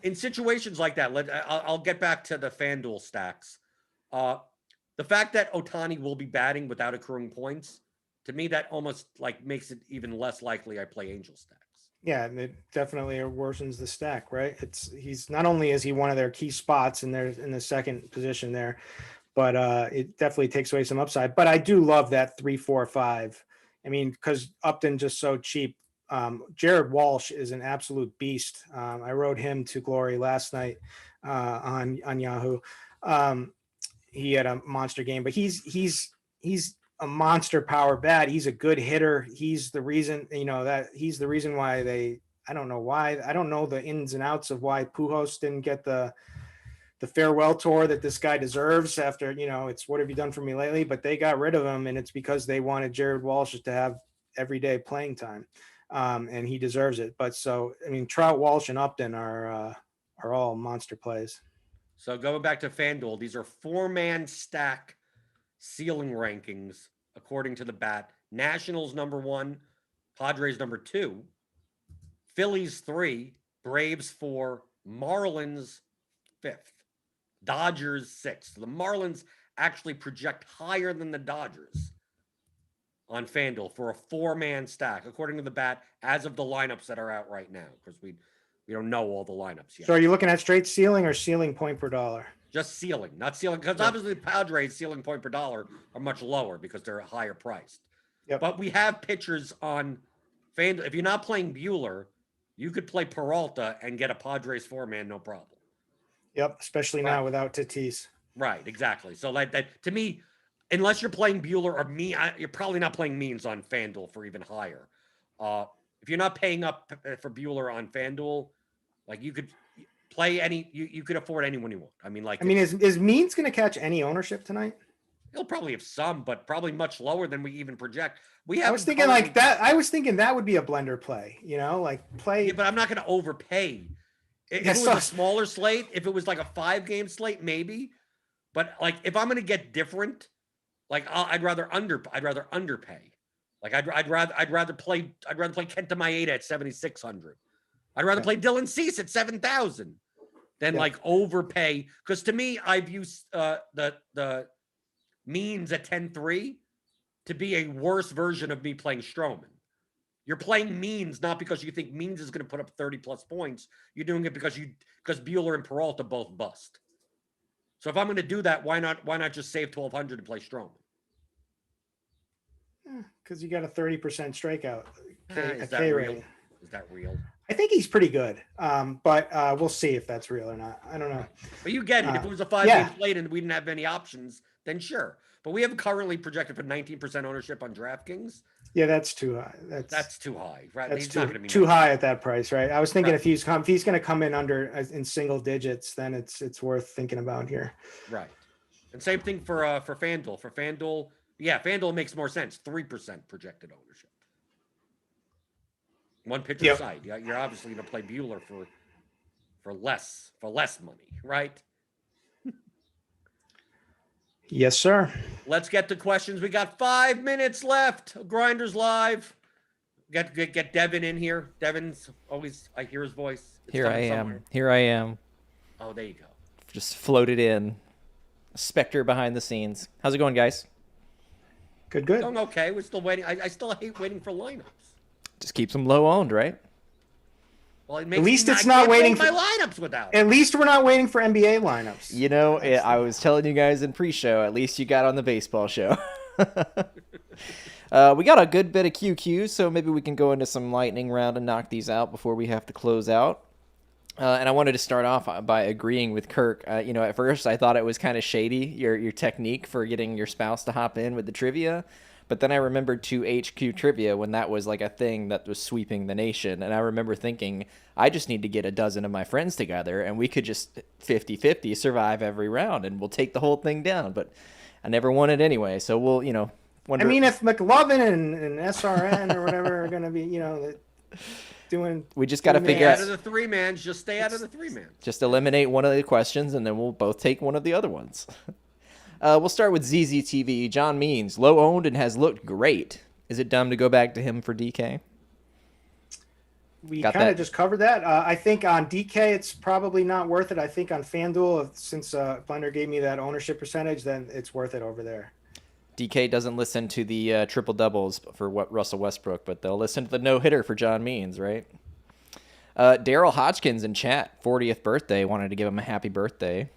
In situations like that, I'll get back to the FanDuel stacks. The fact that Ohtani will be batting without accruing points, to me, that almost makes it even less likely I play Angel stacks. Yeah, it definitely worsens the stack, right? He's not only is he one of their key spots and they're in the second position there, but it definitely takes away some upside. But I do love that 3-4-5. I mean, because Upton just so cheap. Jared Walsh is an absolute beast. I rode him to glory last night on Yahoo. He had a monster game, but he's a monster power bat. He's a good hitter. He's the reason, he's the reason why I don't know why. I don't know the ins and outs of why Pujols didn't get the farewell tour that this guy deserves after, it's what have you done for me lately? But they got rid of him, and it's because they wanted Jared Walsh to have everyday playing time. And he deserves it. But so, I mean, Trout, Walsh, and Upton are all monster plays. So going back to FanDuel, these are 4-man stack ceiling rankings according to the bat. Nationals number 1, Padres number 2, Phillies 3, Braves 4, Marlins 5th, Dodgers 6th. The Marlins actually project higher than the Dodgers on FanDuel for a 4-man stack, according to the bat, as of the lineups that are out right now, because we don't know all the lineups yet. So are you looking at straight ceiling or ceiling point per dollar? Just ceiling, not ceiling, because obviously the Padres ceiling point per dollar are much lower because they're higher priced. Yep. But we have pitchers on FanDuel. If you're not playing Bueller, you could play Peralta and get a Padres 4-man, no problem. Yep, especially now without Tatis. Right, exactly. So like that, to me, unless you're playing Bueller or you're probably not playing Means on FanDuel for even higher. If you're not paying up for Bueller on FanDuel, like you could play you could afford anyone you want. I mean, is Means going to catch any ownership tonight? He'll probably have some, but probably much lower than we even project. I was thinking like that. I was thinking that would be a blender play, play. Yeah, but I'm not going to overpay. If it was a smaller slate, if it was like a 5-game slate, maybe. But like, if I'm going to get different, like I'd rather underpay. Like I'd rather play Kenta Maeda at 7,600. I'd rather play Dylan Cease at 7,000 than like overpay. Because to me, I view the Means at 10-3 to be a worse version of me playing Stroman. You're playing Means not because you think Means is going to put up 30+ points. You're doing it because Bueller and Peralta both bust. So if I'm going to do that, why not just save 1,200 to play Stroman? Because you got a 30% strikeout. Is that real? Is that real? I think he's pretty good, but we'll see if that's real or not. I don't know. But you get it. If it was a 5-game slate and we didn't have any options, then sure. But we have currently projected for 19% ownership on DraftKings. Yeah, that's too high. That's too high, right? That's too high at that price, right? I was thinking if he's going to come in in single digits, then it's worth thinking about here. Right. And same thing for FanDuel. For FanDuel, FanDuel makes more sense. 3% projected ownership. One pitcher side. Yeah, you're obviously going to play Bueller for less money, right? Yes, sir. Let's get to questions. We got 5 minutes left. Grinderslive. Get Devin in here. Devin's always, I hear his voice. Here I am. Oh, there you go. Just floated in. Spectre behind the scenes. How's it going, guys? Good. Going okay. We're still waiting. I still hate waiting for lineups. Just keeps them low owned, right? Well, at least it's not waiting for my lineups without. At least we're not waiting for NBA lineups. I was telling you guys in pre-show. At least you got on the baseball show. We got a good bit of QQs, so maybe we can go into some lightning round and knock these out before we have to close out. And I wanted to start off by agreeing with Kirk. At first I thought it was kind of shady, your technique for getting your spouse to hop in with the trivia. But then I remembered 2HQ trivia when that was like a thing that was sweeping the nation. And I remember thinking, I just need to get a dozen of my friends together and we could just 50-50 survive every round and we'll take the whole thing down. But I never won it anyway. So we'll, wonder. I mean, if McLovin and SRN or whatever are going to be, doing. We just got to figure out. Out of the 3-mans, just stay out of the 3-mans. Just eliminate one of the questions and then we'll both take one of the other ones. We'll start with ZZTV. John Means, low owned and has looked great. Is it dumb to go back to him for DK? We kind of just covered that. I think on DK, it's probably not worth it. I think on FanDuel, since Blender gave me that ownership percentage, then it's worth it over there. DK doesn't listen to the triple doubles for what Russell Westbrook, but they'll listen to the no hitter for John Means, right? Daryl Hodgkins in chat, 40th birthday, wanted to give him a happy birthday.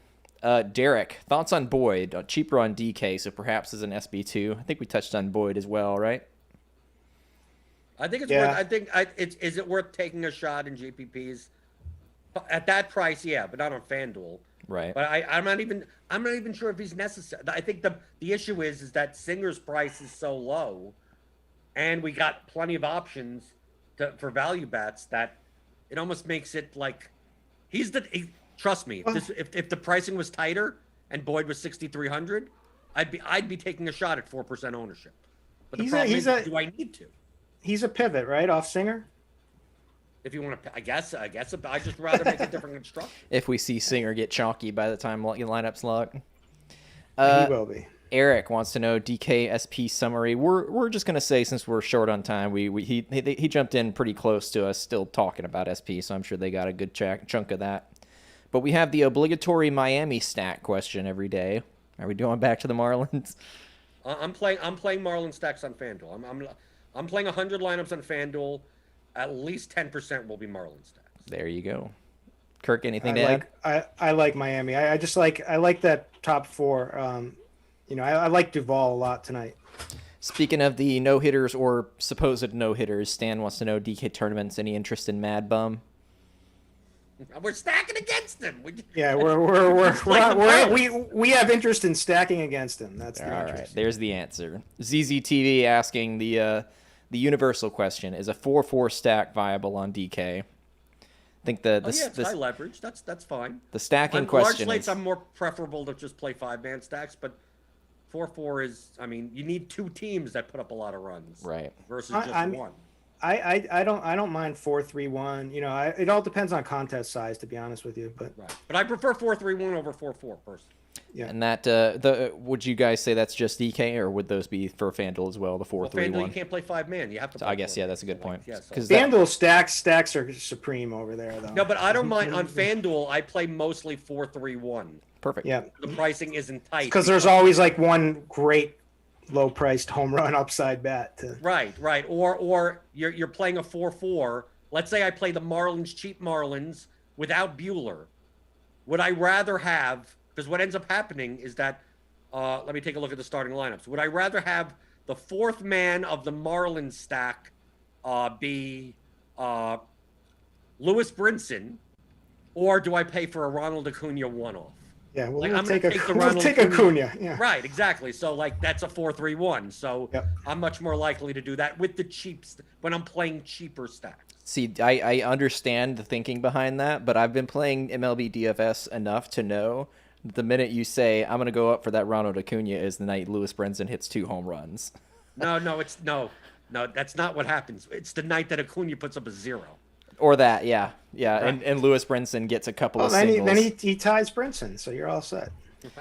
Derek, thoughts on Boyd? Cheaper on DK, so perhaps as an SB2. I think we touched on Boyd as well, right? I think it's worth. Is it worth taking a shot in GPPs at that price? Yeah, but not on FanDuel. Right. But I'm not even sure if he's necessary. I think the issue is that Singer's price is so low, and we got plenty of options for value bats that it almost makes it like trust me, if the pricing was tighter and Boyd was 6,300, I'd be taking a shot at 4% ownership. But the problem is, do I need to? He's a pivot, right, off Singer. If you want to, I guess I just rather make a different construction. If we see Singer get chalky by the time your lineup's locked, he will be. Eric wants to know DK SP summary. We're just gonna say, since we're short on time, he jumped in pretty close to us still talking about SP, so I'm sure they got a good chunk of that. But we have the obligatory Miami stack question every day. Are we going back to the Marlins? I'm playing Marlin stacks on FanDuel. I'm playing 100 lineups on FanDuel. At least 10% will be Marlin stacks. There you go. Kirk, anything to add? I like Miami. I like that top four. I like Duvall a lot tonight. Speaking of the no-hitters or supposed no-hitters, Stan wants to know DK tournaments. Any interest in Mad Bum? We're stacking against him. Yeah, we have interest in stacking against him. That's the interest. Right. There's the answer. ZZTV asking the universal question: is a 4/4 stack viable on DK? I think it's high leverage. That's fine. The stacking on question. Large slates, I'm more preferable to just play 5-man stacks, but 4/4 is. I mean, you need two teams that put up a lot of runs, right? Versus just one. I don't mind 4-3-1. It all depends on contest size, to be honest with you. But I prefer 4-3-1 over 4/4 personally. Yeah. And that would you guys say that's just DK, or would those be for FanDuel as well? The 4-3-1. FanDuel, you can't play 5-man. You have to. So I guess that's a good point. Because FanDuel stacks are supreme over there, though. No, but I don't mind on FanDuel. I play mostly 4-3-1. Perfect. Yeah. The pricing isn't tight because there's always like one great low-priced home run upside bat. Right. Or you're playing a 4/4. Let's say I play the Marlins, cheap Marlins, without Buehler. Would I rather have? Because what ends up happening is that, let me take a look at the starting lineups. Would I rather have the fourth man of the Marlins stack be Lewis Brinson, or do I pay for a Ronald Acuna one-off? Yeah, we'll take Acuna. Yeah. Right, exactly. So, that's a 4-3-1. So, I'm much more likely to do that with the when I'm playing cheaper stacks. See, I understand the thinking behind that, but I've been playing MLB DFS enough to know that the minute you say, I'm going to go up for that Ronald Acuna is the night Lewis Brinson hits 2 home runs. No, that's not what happens. It's the night that Acuna puts up a 0. Or that, yeah. Right. And Lewis Brinson gets a couple of singles. Then he ties Brinson, so you're all set. Right.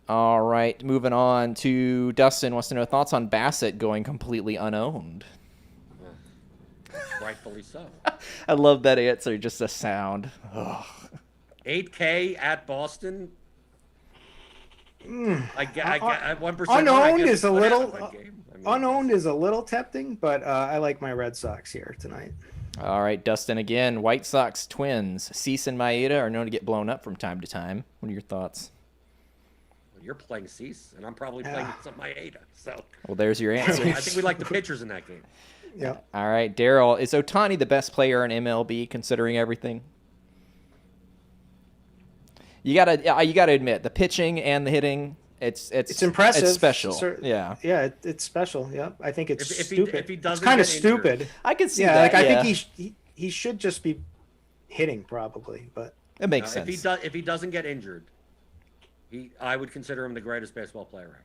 All right, moving on to Dustin wants to know thoughts on Bassett going completely unowned. Rightfully so. I love that answer, just a sound. Ugh. 8K at Boston. I get 1%. Unowned is a little unowned is a little tempting, but I like my Red Sox here tonight. All right, Dustin again. White Sox Twins. Cease and Maeda are known to get blown up from time to time. What are your thoughts? Well, you're playing Cease, and I'm probably playing some Maeda. So. Well, there's your answer. I think we like the pitchers in that game. Yeah. All right, Daryl. Is Ohtani the best player in MLB considering everything? You gotta admit the pitching and the hitting. It's impressive. It's special. Yeah, it's special. Yeah, I think it's stupid. If he doesn't, it's kind of stupid. I could see that. I think he should just be hitting probably, but it makes sense. If he doesn't get injured, I would consider him the greatest baseball player.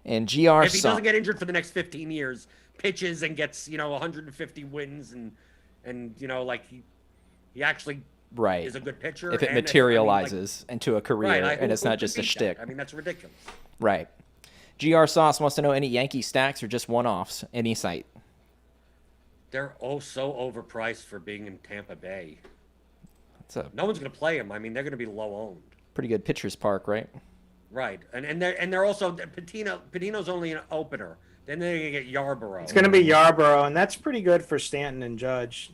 And GR, if he doesn't get injured for the next 15 years, pitches and gets 150 wins and he actually. Right. Is a good pitcher. If it materializes into a career and it's not just a shtick. I mean, that's ridiculous. Right. GR Sauce wants to know any Yankee stacks or just one-offs, any site. They're so overpriced for being in Tampa Bay. No one's going to play them. I mean, they're going to be low owned. Pretty good pitcher's park, right? Right. And they're also Patino's only an opener. Then they're going to get Yarborough. It's going to be Yarborough, and that's pretty good for Stanton and Judge,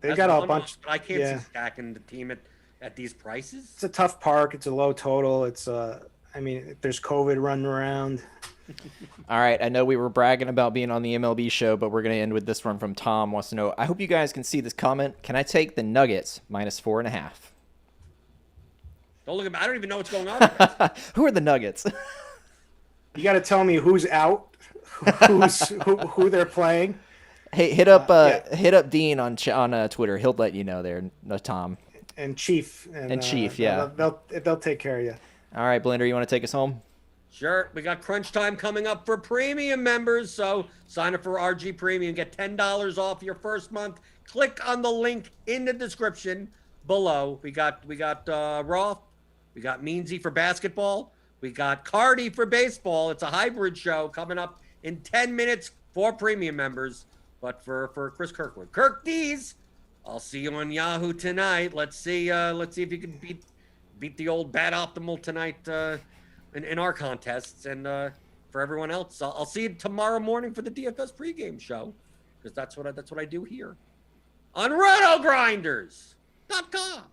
They got a bunch. But I can't see stacking the team at these prices. It's a tough park. It's a low total. It's I mean, there's COVID running around. All right, I know we were bragging about being on the MLB show, but we're going to end with this one from Tom. Wants to know, I hope you guys can see this comment. Can I take the Nuggets -4.5? Don't look at me. I don't even know what's going on. Who are the Nuggets? You got to tell me who's out, who they're playing. Hey, hit up Dean on Twitter. He'll let you know there, Tom. And Chief. And Chief, yeah. They'll take care of you. All right, Blender, you want to take us home? Sure. We got crunch time coming up for premium members. So sign up for RG Premium. Get $10 off your first month. Click on the link in the description below. We got Roth. We got Meansy for basketball. We got Cardi for baseball. It's a hybrid show coming up in 10 minutes for premium members. But for Chris Kirkwood. Kirk D's, I'll see you on Yahoo tonight. Let's see if you can beat the old Bad Optimal tonight in our contests. And for everyone else, I'll see you tomorrow morning for the DFS pregame show, because that's what I do here on Rotogrinders.com.